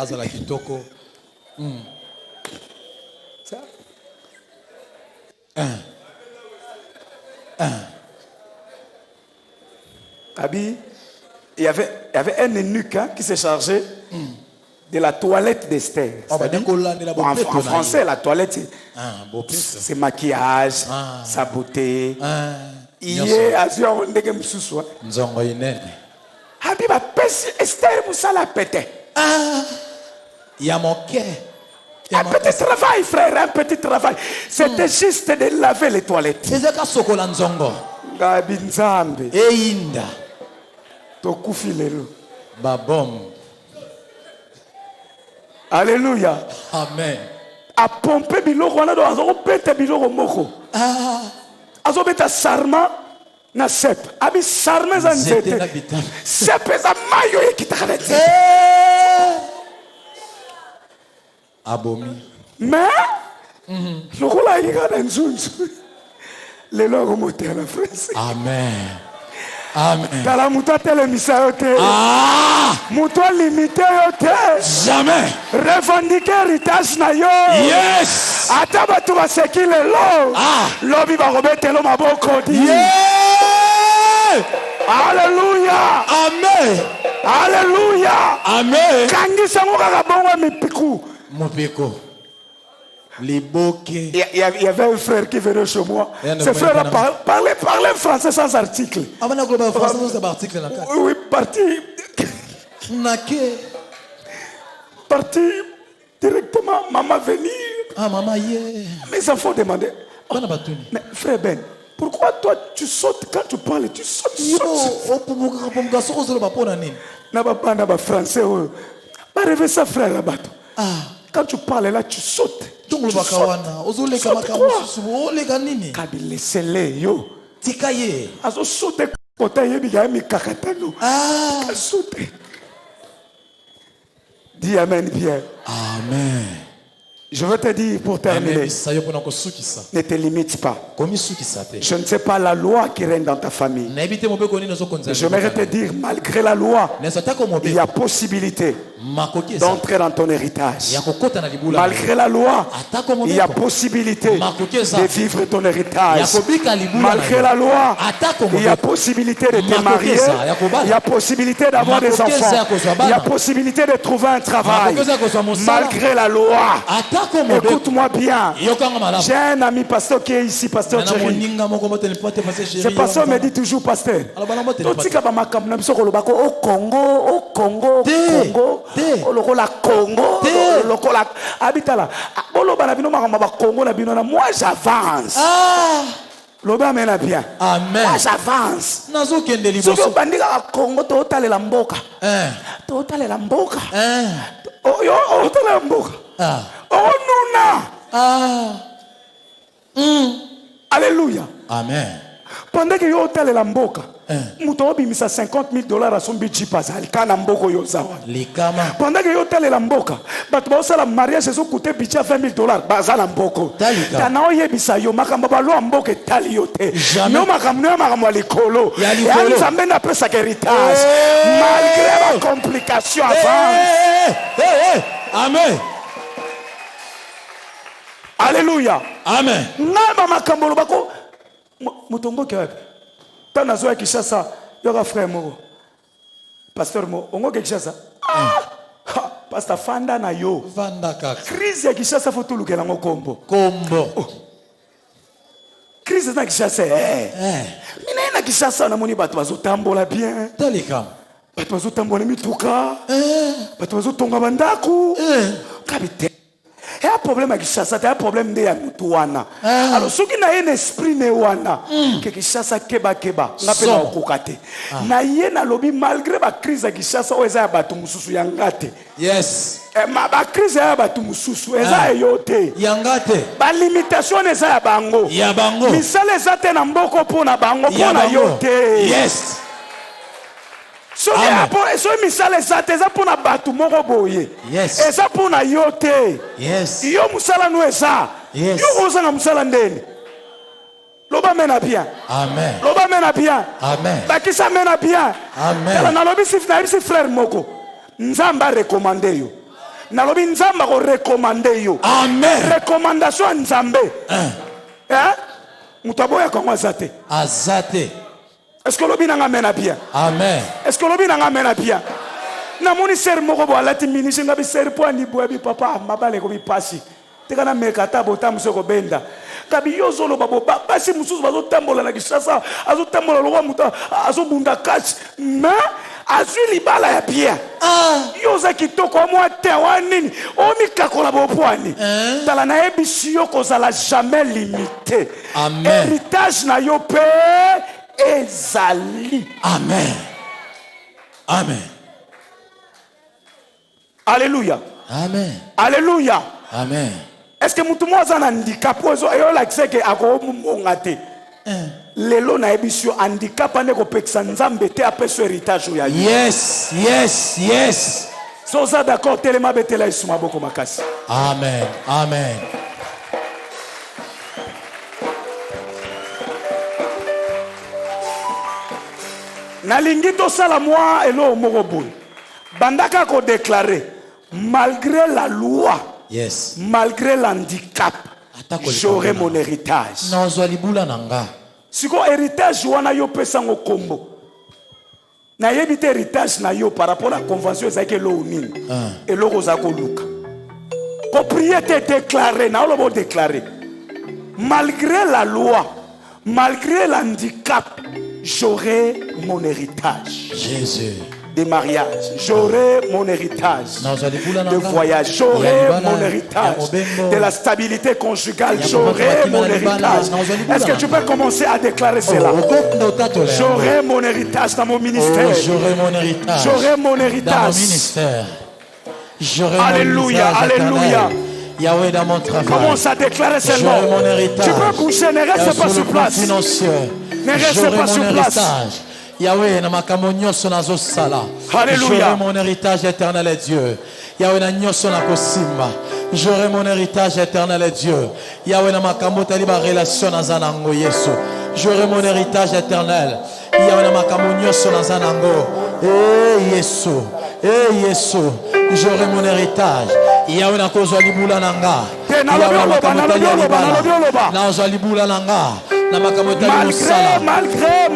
Abi, il y avait un eunuque qui s'est chargé de la toilette d'Esther. En français, la toilette, c'est maquillage, sa beauté. Il est à ce moment Abi va pèse Esther Moussa la pété. Il y a mon cœur. Un petit travail, frère, un petit travail. C'était juste de laver les toilettes. Gabi Nzambe. Eyinda. Tokufi lelo. Babom. Alléluia. Amen. A pomper biloko wana do azo pete biloko moko. Azo beta sarma na sep. Abi sarma za nzete. Sep za mayo ekitakale. Abomi. Mais lokola yika na nzunzu. Lelo remonter à la France. Amen. Amen. Kala muto telemisa yote. Muto limité yote. Jamais. Revendiquer héritage na yo. Yes. Ata batu baseki lelo. Lobi ba robetelo maboko di. Yeah. Alléluia. Amen. Alléluia. Amen. Kangisa ngo kaka bongo mipiku. Mopeko. Il y avait un frère qui venait chez moi. Ce frère parlait français sans article. Oui, parti directement, maman venir. Maman, mes enfants demandaient, mais frère Ben, pourquoi toi tu sautes quand tu parles, tu sautes. N'a français, pas rêver ça frère là-bas. Quand tu parles là, tu sautes. Tu sautes quoi? Laissez-les, yo. Azo saute côté yebiga mi kakatano. Saute. Dis amen bien. Amen. Je veux te dire pour terminer, ne te limite pas. Je ne sais pas la loi qui règne dans ta famille. J'aimerais te dire, malgré la loi, il y a possibilité d'entrer dans ton héritage. Malgré la loi, il y a possibilité de vivre ton héritage. Malgré la loi, il y a possibilité de te marier. Il y a possibilité d'avoir des enfants. Il y a possibilité de trouver un travail. Malgré la loi. Écoute-moi bien. J'ai un ami pasteur qui est ici, pasteur Thierry. Ce pasteur me dit toujours, pasteur, au Congo, moi j'avance. Amen. Moi j'avance. Congo, oh Nuna. Alléluia. Amen. Pendant que yo tale la mboka, muto bimisa $50,000 à son budget pasal kana mboko yo zawa. Pendant que yo tale la mboka, bato ba sala mariage eso coûter budget $20,000 bazala mboko. Kana oyebisa yo makamba ba lo mboka tali yo te. No makamwa likolo. Ya nzambe na pesa héritage. Malgré la complication avant. Amen. Alléluia. Amen. Naba makambolo bako mutombo ke tana zo ya Kishasa yoga frère moko pasteur mo ongo ke Kishasa pasteur fanda na yo vanda kaka crise ya Kishasa faut tulukela ngo kombo crise na Kishasa mina na Kishasa na moni bato bazotambola bien talika bato bazotambola mituka bato bazotonga bandako kabite. Il y a un problème avec Kishasa, il y a un problème de Yamutouana. Alors, ceux qui n'ont un esprit néouana, que Kishasa keba, n'appelle pas Kokate. Naïe na lobby malgré la crise à Kishasa, où est-ce que Batumususu Yangate? Yes. Ma crise à Batumususu, est-ce yote? Yangate. Ma limitation est à Bango. Yabango. Misale zate na mboko pona Bango, pona yote. Yes. So misale zate za pona batu moko boye. Yes. Eza pona yote. Yes. Yo musala no eza. Yes. Yo oza na musala ndeni. Loba mena bien. Amen. Loba mena bien. Amen. Bakisa mena bien. Amen. Kala na lobi sif na bisi frère moko. Nzamba recommandé yo. Na lobi nzamba ko recommandé yo. Amen. Recommandation nzambe. Mutaboya kwa zate. Azate. Est-ce que l'obi n'a pas bien? Amen. Est-ce que l'obi n'a pas bien? Na moni ser moko bo alati minisi ngabi ser po ani bo bi papa mabale ko bi pasi. Teka na meka tabo tamso ko benda. Kabi yozo lo babo basi mususu bazo tambola na Kishasa, azo tambola lo muta, azo bunda catch. Na azuli bala ya bien. Yoza kitoko mwa te wanini. Omi kakola bo poani. Tala na ebisi yo ko zala jamais limité. Amen. Héritage na yo pe ezali. Amen. Amen. Alléluia. Amen. Alléluia. Amen. Est-ce que mutu mwa zana handicap ozo yo like seke ako ngate? Lelo na ebisio handicap ane ko peksa nzambe te apeso héritage ya. Yes, yes, yes. So za d'accord telema betela isuma boko makasi. Amen. Amen. Nalingi to sala moi elo moko boy. Bandaka ko déclarer malgré la loi. Yes. Malgré l'handicap, j'aurai mon héritage. Non, zwa libula nanga. Siko héritage wana yo pesa ngo kombo. Na yebite héritage na yo par rapport à la convention ezaki lo nini. Et lo kozako luka. Propriété déclarée, na lo déclaré. Malgré la loi, malgré l'handicap, j'aurai mon héritage. Jésus. De mariage, j'aurai mon héritage. De voyage, j'aurai mon héritage. De la stabilité conjugale, j'aurai mon héritage. Est-ce que tu peux commencer à déclarer cela? J'aurai mon héritage dans mon ministère. J'aurai mon héritage. J'aurai mon héritage dans mon ministère. Alléluia, alléluia. Yahweh dans mon travail. Commence à déclarer seulement. Mon héritage. Tu peux bouger, ne reste pas sur place. Ne reste pas sur place. Yahweh, na makambo nyonso nazo sala. Alléluia. J'aurai mon héritage éternel est Dieu. Yahweh na nyonso na kosimba. J'aurai mon héritage éternel est Dieu. Yahweh na makambo tali ba relation na zanango Yesu. J'aurai mon héritage éternel. Yahweh na makambo nyonso na zanango. Eh Yesu. Eh Yesu. J'aurai mon héritage. Yahweh na kozwa libula nanga. Yahweh na makambo tali ya libala. Na ozwa libula nanga. Malgré.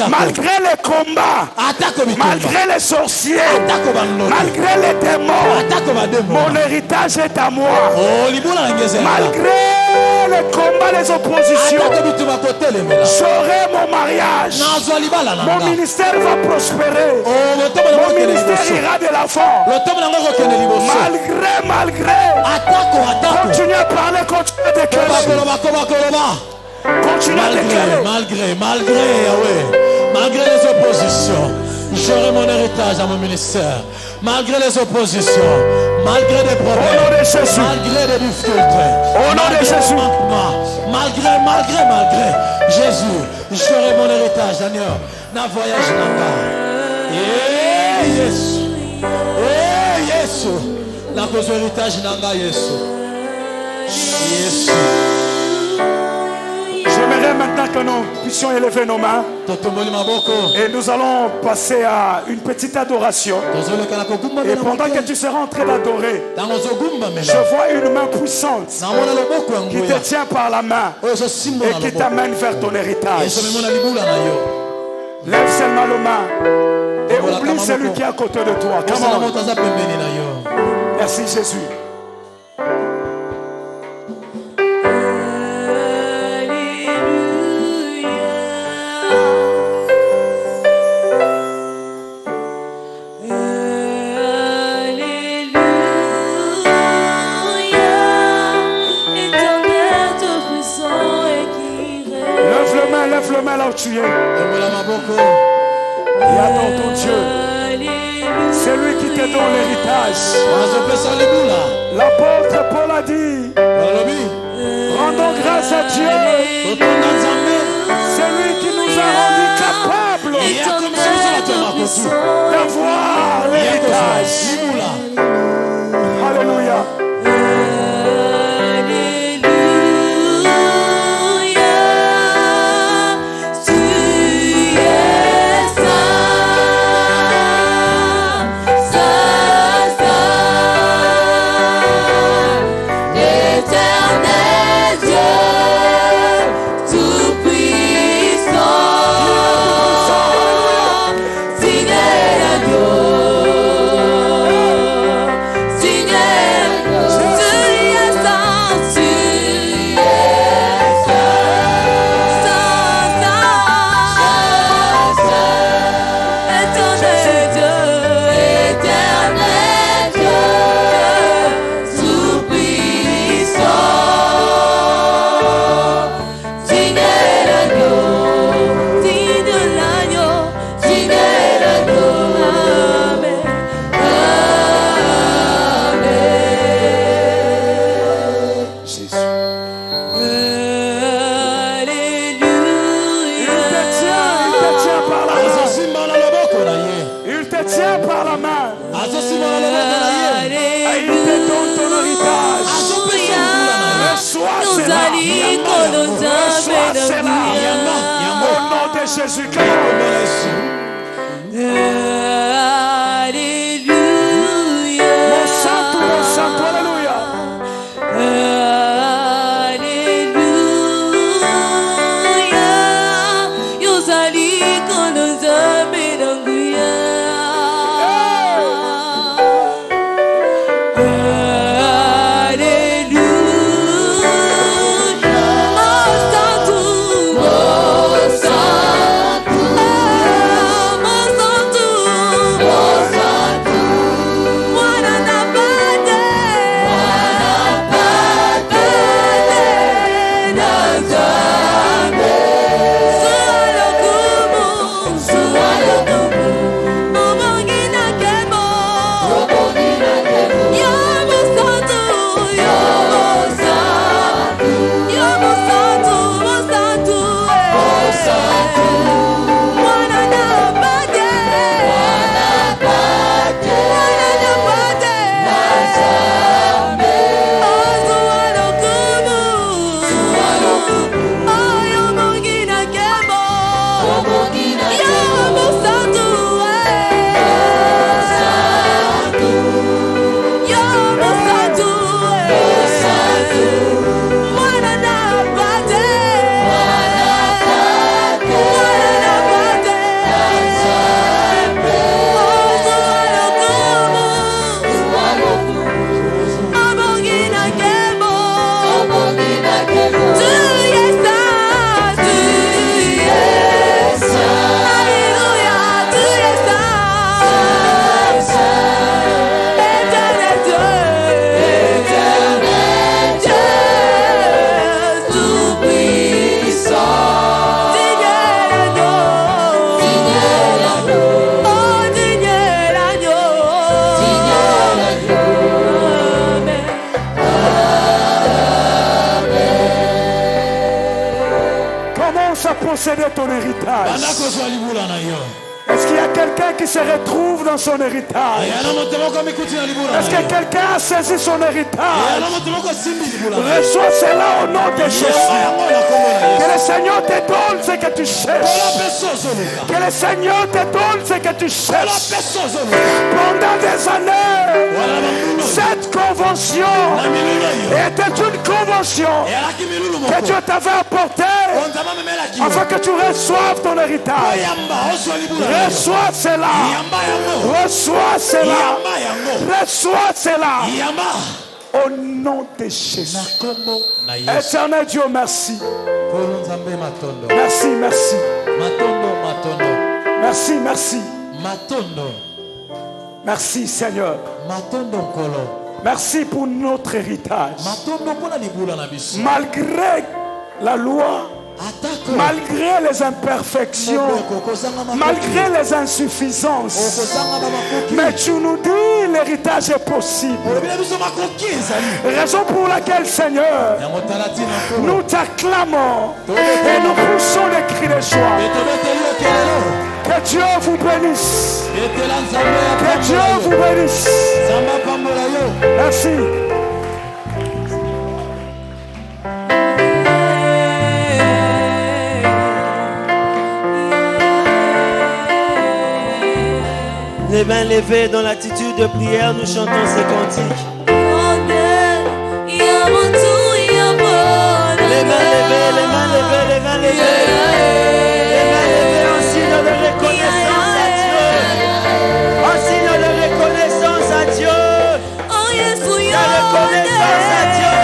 Malgré les combats, malgré les sorciers, malgré les démons, mon héritage est à moi. Malgré les combats, les oppositions, j'aurai mon mariage. Mon ministère va prospérer. Mon ministère ira de l'avant. Malgré. Continue à parler, continue à déclarer. Continue à déclarer. Malgré, Yahweh, malgré les oppositions, j'aurai mon héritage dans mon ministère. Malgré les oppositions, malgré des problèmes, malgré des difficultés, malgré les manquements, malgré, Jésus, j'aurai mon héritage, Daniel. Na voyage là-bas. Yesu. La cause héritage nanga Yesu. J'aimerais maintenant que nous puissions élever nos mains et nous allons passer à une petite adoration. Et pendant que tu seras en train d'adorer, je vois une main puissante qui te tient par la main et qui t'amène vers ton héritage. Lève seulement la main et oublie celui qui est à côté de toi. Come on. Merci Jésus. Lève le main là où tu es. Et attends ton Dieu. C'est lui qui te donne l'héritage. L'apôtre Paul a dit, rendons grâce à Dieu. C'est lui qui nous a rendus capables d'avoir l'héritage. Alléluia. Jésus-Christ. Alléluia. Mon santo, alléluia. Alléluia. posséder ton héritage. Est-ce qu'il y a quelqu'un qui se retrouve dans son héritage? Est-ce que quelqu'un a saisi son héritage? Reçois cela au nom de Jésus. Que le Seigneur te donne ce que tu cherches. Que le Seigneur te donne ce que tu cherches. Pendant des années, cette convention était une convention que Dieu t'avait apportée afin que tu reçoives ton héritage. Reçois cela. Reçois cela. Reçois cela. Au nom de Jésus. Éternel Dieu, merci. Merci, merci. Merci, merci. Merci, Seigneur. Merci pour notre héritage. Malgré la loi, malgré les imperfections, malgré les insuffisances, mais tu nous dis l'héritage est possible. Raison pour laquelle, Seigneur, nous t'acclamons et nous poussons les cris de joie. Que Dieu vous bénisse. Que Dieu vous bénisse. Merci. Les mains levées dans l'attitude de prière, nous chantons ces cantiques. Les mains levées, les main levées, les mains levées. Les mains levées en signe de reconnaissance à Dieu. En signe de reconnaissance à Dieu. La reconnaissance à Dieu.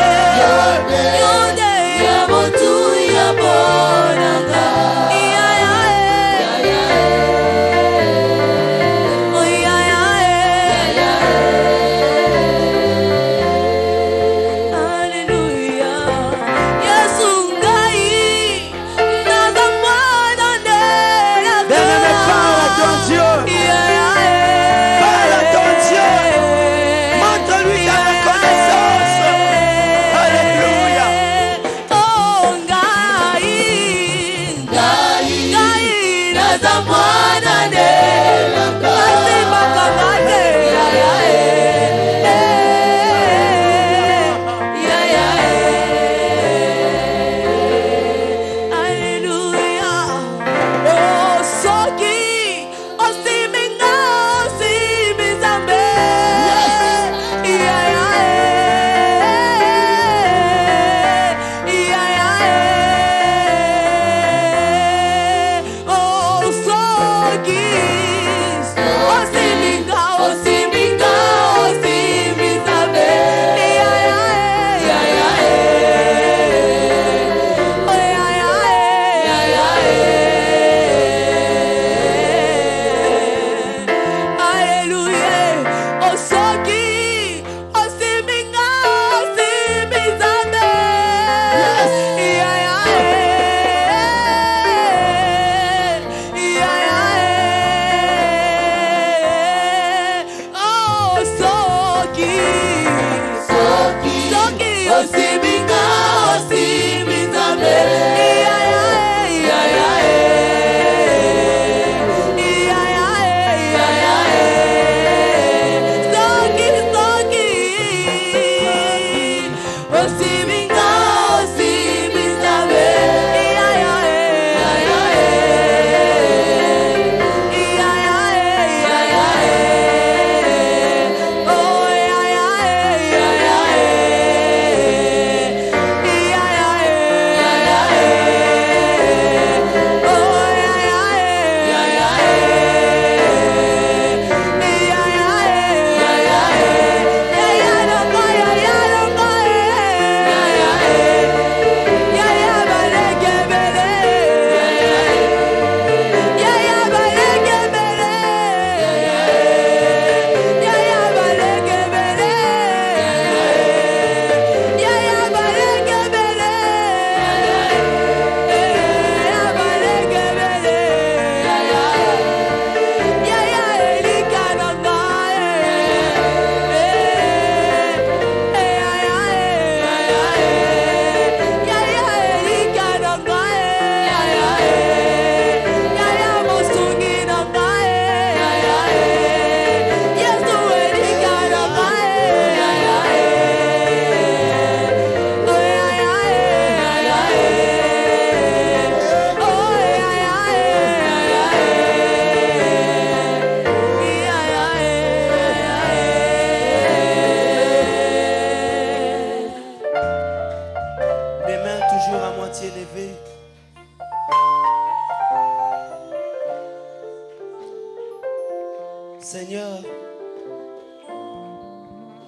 Hallelujah. Yesu ngai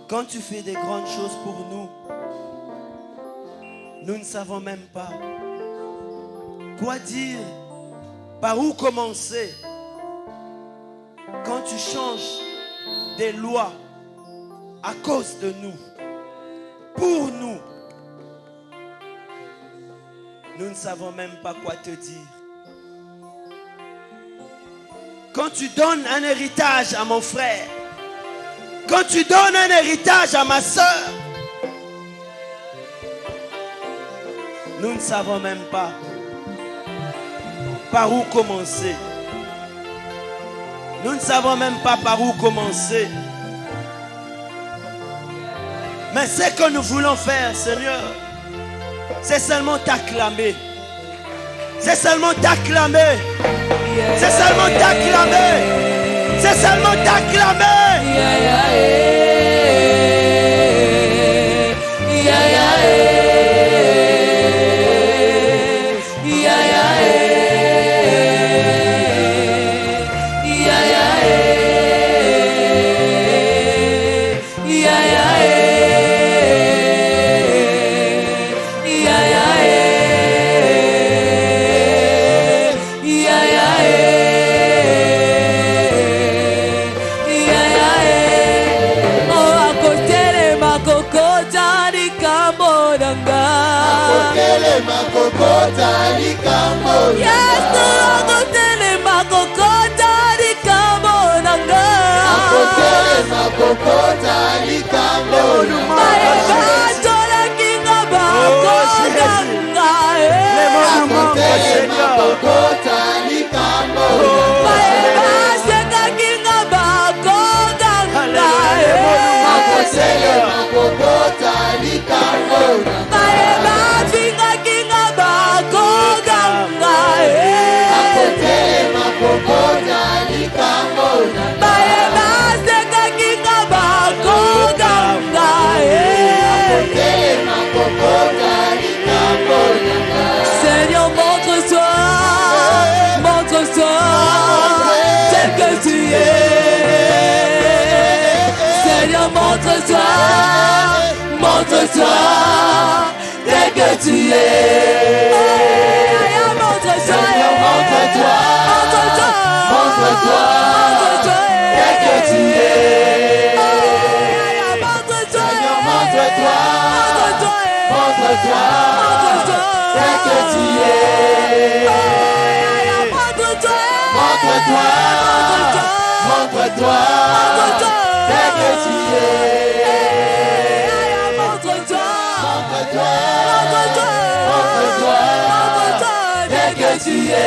Quand tu fais des grandes choses pour nous, nous ne savons même pas quoi dire, par où commencer. Quand tu changes des lois à cause de nous, pour nous, nous ne savons même pas quoi te dire. Quand tu donnes un héritage à mon frère, quand tu donnes un héritage à ma soeur, nous ne savons même pas par où commencer. Nous ne savons même pas par où commencer. Mais ce que nous voulons faire, Seigneur, c'est seulement t'acclamer. C'est seulement t'acclamer. C'est seulement t'acclamer. C'est seulement t'acclamer. Seigneur, montre-toi tel que tu es. Seigneur, montre-toi tel que tu es. Montre-toi tel que tu es. Seigneur, montre-toi tel que tu es. Montre-toi tel que tu es. Montre-toi tel que tu es.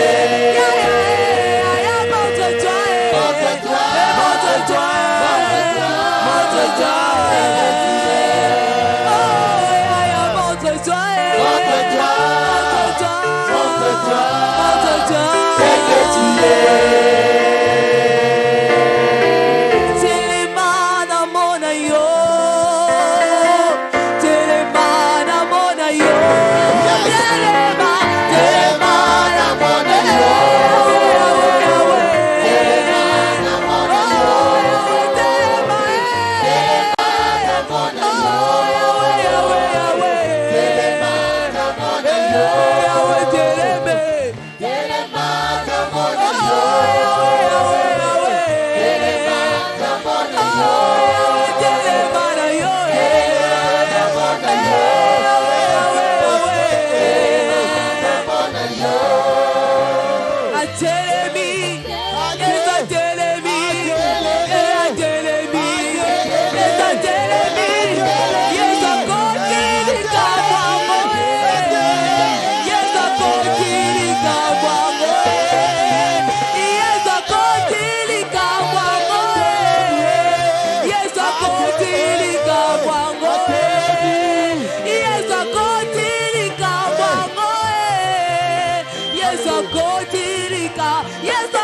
Yes,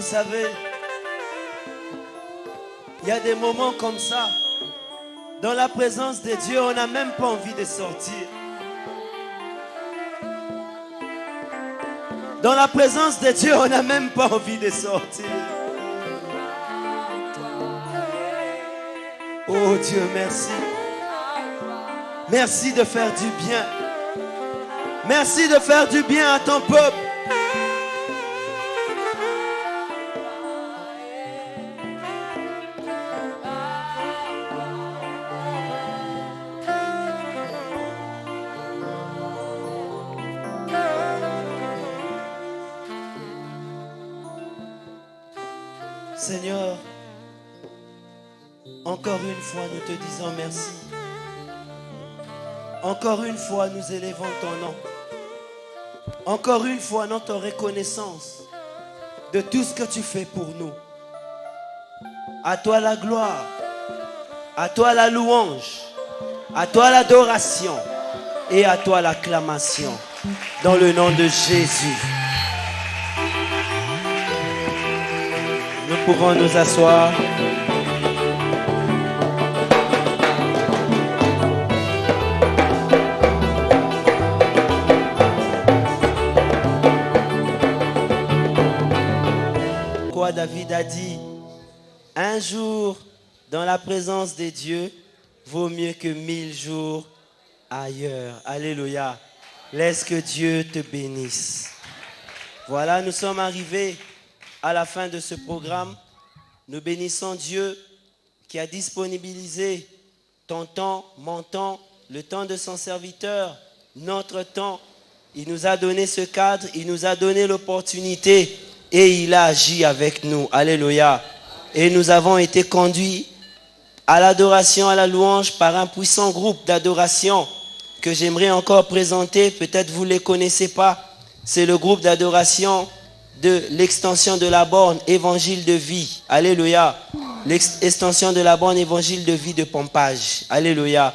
Vous savez, il y a des moments comme ça. Dans la présence de Dieu, on n'a même pas envie de sortir. Dans la présence de Dieu, on n'a même pas envie de sortir. Oh Dieu, merci. Merci de faire du bien. Merci de faire du bien à ton peuple. Seigneur, encore une fois, nous te disons merci. Encore une fois, nous élevons ton nom. Encore une fois, notre reconnaissance de tout ce que tu fais pour nous. À toi la gloire, à toi la louange, à toi l'adoration et à toi l'acclamation. Dans le nom de Jésus. Nous pouvons nous asseoir. Quoi David a dit, un jour dans la présence de Dieu vaut mieux que 1000 jours ailleurs. Alléluia. Laisse que Dieu te bénisse. Voilà, nous sommes arrivés à la fin de ce programme. Nous bénissons Dieu qui a disponibilisé ton temps, mon temps, le temps de son serviteur, notre temps. Il nous a donné ce cadre, il nous a donné l'opportunité et il a agi avec nous. Alléluia. Et nous avons été conduits à l'adoration, à la louange par un puissant groupe d'adoration que j'aimerais encore présenter. Peut-être vous ne les connaissez pas. C'est le groupe d'adoration de l'extension de la borne évangile de vie. Alléluia. L'extension de la borne évangile de vie de Pompage. Alléluia.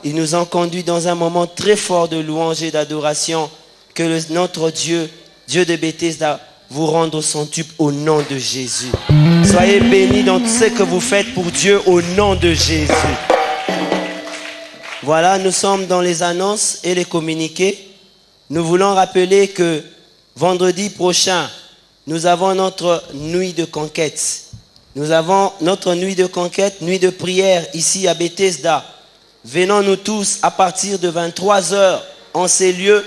Ils nous ont conduits dans un moment très fort de louange et d'adoration. Que notre Dieu, Dieu de Bethesda, vous rende au centuple au nom de Jésus. Soyez bénis dans tout ce que vous faites pour Dieu au nom de Jésus. Voilà, nous sommes dans les annonces et les communiqués. Nous voulons rappeler que vendredi prochain, nous avons notre nuit de conquête. Nous avons notre nuit de conquête, nuit de prière ici à Bethesda. Venons-nous tous à partir de 23h en ces lieux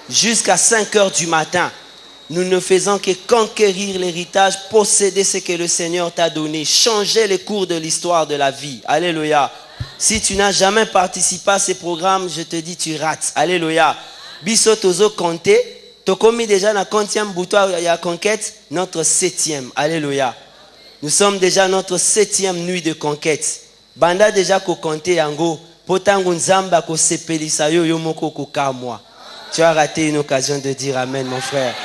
jusqu'à 5h du matin. Nous ne faisons que conquérir l'héritage, posséder ce que le Seigneur t'a donné, changer les cours de l'histoire de la vie. Alléluia. Si tu n'as jamais participé à ces programmes, je te dis tu rates. Alléluia. Biso tozo compté, to commis déjà na 40e bouton ya conquête, notre 7e. Alléluia. Nous sommes déjà notre 7e nuit de conquête. Banda déjà ko compté yango, potango nzamba ko sepelisa yo yomoko ko kamwa. Tu as raté une occasion de dire amen, mon frère.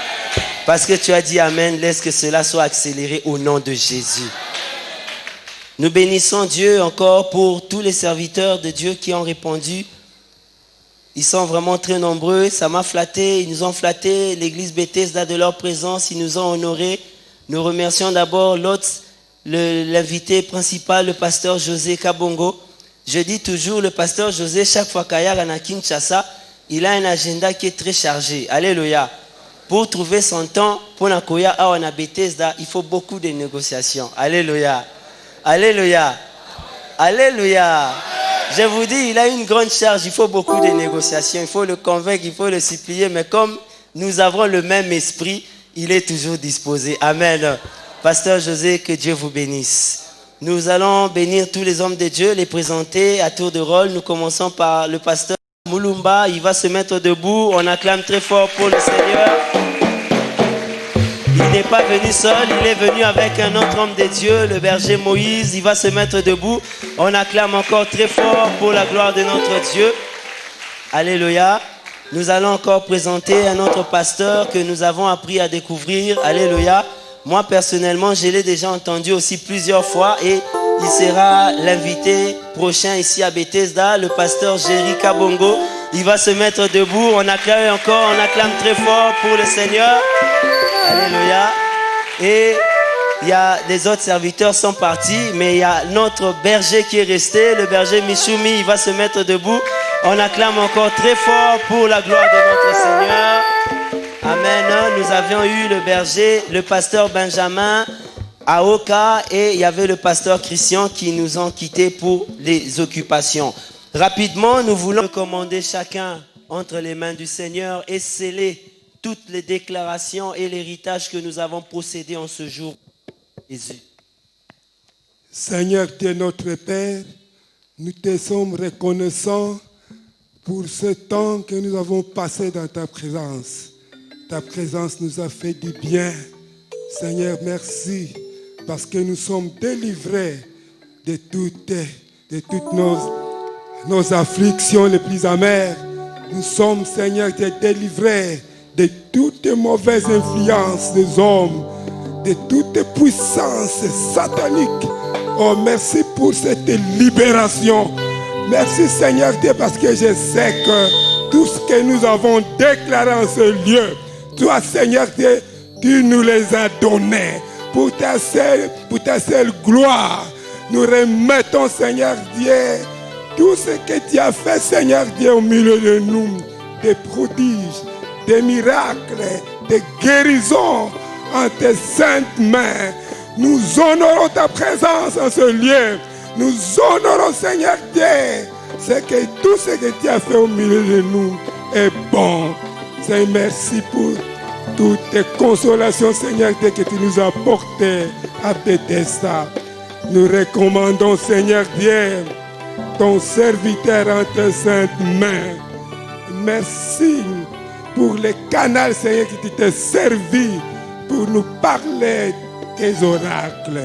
Parce que tu as dit amen, laisse que cela soit accéléré au nom de Jésus. Nous bénissons Dieu encore pour tous les serviteurs de Dieu qui ont répondu. Ils sont vraiment très nombreux. Ça m'a flatté. Ils nous ont flatté. L'église Bethesda de leur présence. Ils nous ont honorés. Nous remercions d'abord l'invité principal, le pasteur José Kabongo. Je dis toujours, le pasteur José, chaque fois qu'il y a à Kinshasa, il a un agenda qui est très chargé. Alléluia. Pour trouver son temps, pour Nakoya à Bethesda, il faut beaucoup de négociations. Alléluia. Alléluia. Alléluia. Je vous dis, il a une grande charge, il faut beaucoup de négociations, il faut le convaincre, il faut le supplier, mais comme nous avons le même esprit, il est toujours disposé. Amen. Pasteur José, que Dieu vous bénisse. Nous allons bénir tous les hommes de Dieu, les présenter à tour de rôle. Nous commençons par le pasteur Moulumba, il va se mettre debout, on acclame très fort pour le Seigneur. Il n'est pas venu seul, il est venu avec un autre homme de Dieu, le berger Moïse. Il va se mettre debout. On acclame encore très fort pour la gloire de notre Dieu. Alléluia. Nous allons encore présenter un autre pasteur que nous avons appris à découvrir. Alléluia. Moi, personnellement, je l'ai déjà entendu aussi plusieurs fois et il sera l'invité prochain ici à Bethesda, le pasteur Jerry Kabongo. Il va se mettre debout. On acclame encore, on acclame très fort pour le Seigneur. Alléluia. Et il y a des autres serviteurs qui sont partis, mais il y a notre berger qui est resté, le berger Michoumi, il va se mettre debout. On acclame encore très fort pour la gloire de notre Seigneur. Amen. Nous avions eu le berger, le pasteur Benjamin Aoka et il y avait le pasteur Christian qui nous ont quittés pour les occupations. Rapidement, nous voulons recommander chacun entre les mains du Seigneur et sceller toutes les déclarations et l'héritage que nous avons possédé en ce jour. Jésus. Seigneur Dieu notre Père, nous te sommes reconnaissants pour ce temps que nous avons passé dans ta présence. Ta présence nous a fait du bien. Seigneur, merci parce que nous sommes délivrés de toutes nos afflictions les plus amères. Nous sommes, Seigneur, délivrés de toutes mauvaises influences des hommes, de toutes puissances sataniques. Oh, merci pour cette libération. Merci, Seigneur Dieu, parce que je sais que tout ce que nous avons déclaré en ce lieu, toi, Seigneur Dieu, tu nous les as donnés pour ta seule gloire. Nous remettons, Seigneur Dieu, tout ce que tu as fait, Seigneur Dieu, au milieu de nous, des prodiges, des miracles, des guérisons en tes saintes mains. Nous honorons ta présence en ce lieu. Nous honorons, Seigneur Dieu, tout ce que tu as fait au milieu de nous est bon. Seigneur, merci pour toutes tes consolations, Seigneur Dieu, que tu nous as apportées à Bethesda. Nous recommandons, Seigneur Dieu, ton serviteur en tes saintes mains. Merci pour les canaux, Seigneur, qui t'ont servi pour nous parler des oracles.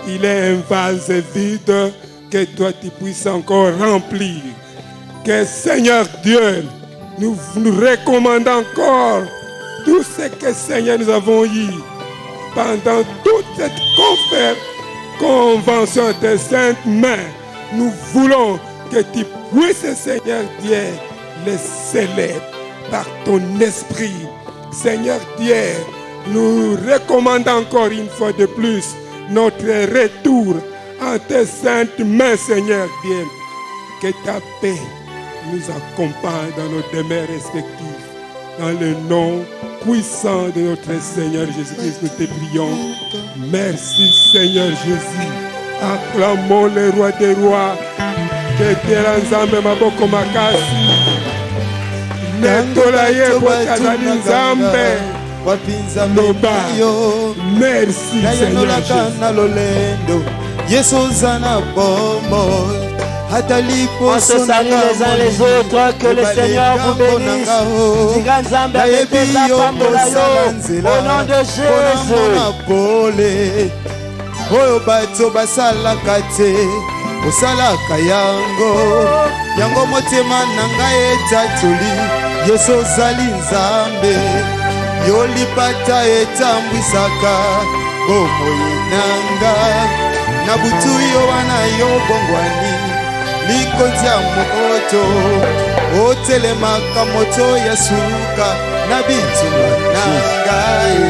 Il est un vase vide que toi tu puisses encore remplir. Que Seigneur Dieu, nous recommandons encore tout ce que Seigneur nous avons eu pendant toute cette convention de saintes mains. Nous voulons que tu puisses, Seigneur Dieu, les célèbrer par ton esprit. Seigneur Dieu, nous recommandons encore une fois de plus notre retour en tes saintes mains, Seigneur Dieu. Que ta paix nous accompagne dans nos demeures respectives. Dans le nom puissant de notre Seigneur Jésus-Christ, nous te prions. Merci Seigneur Jésus. Acclamons le roi des rois. Que tera nzambe maboko makasi. Netola ye botazali nzambe. Merci Seigneur Jésus. On se salue les uns les autres, que le Seigneur vous bénisse. Au nom de Jésus. Oyo bato basalaka te osalaka yango motema na ngai etatoli Yesu ozali nzambe yo lipata etambwisaka bomoi nanga na butu yo wana yo bongwani likonzi ya moto otelemaka moto ya suka na bitumba na ngai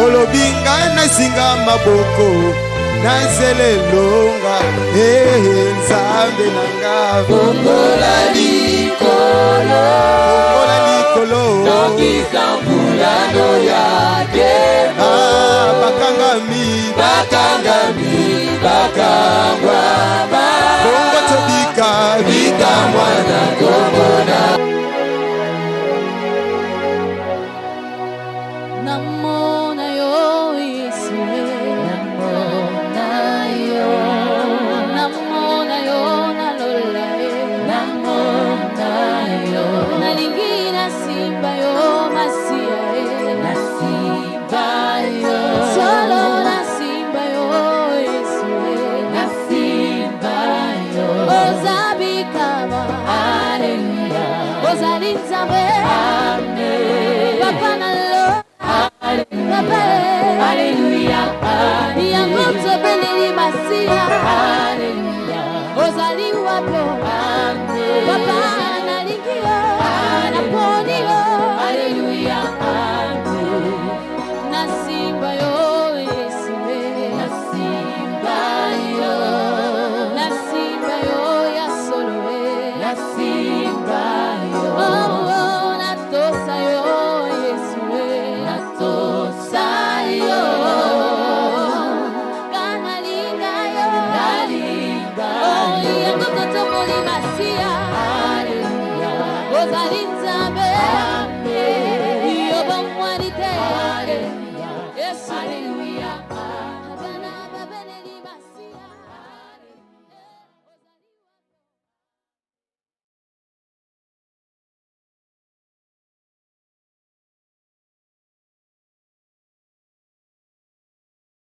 olobi ngai nazinga maboko Nazele longa, nzambe nanga Bongola likolo, Doki kambulano ya demo Bakangami, bakangwa Bongo tobika, bika mwana kobona Alléluia, Yangonzo beneli masia. Alléluia, Ozali wapo. Papa analingio, anaponio. Alléluia, Nasimba yo Yesue, Nasimba yo Yasoloe, Nasimba yo. Oh, natosa yo Yesue, natosa yo. Kanalinga yo, nalinga yo. Yangokoto moli masia. Alléluia, Ozali nzambe. Yo bon mwanite. Alléluia, Yes, Alléluia.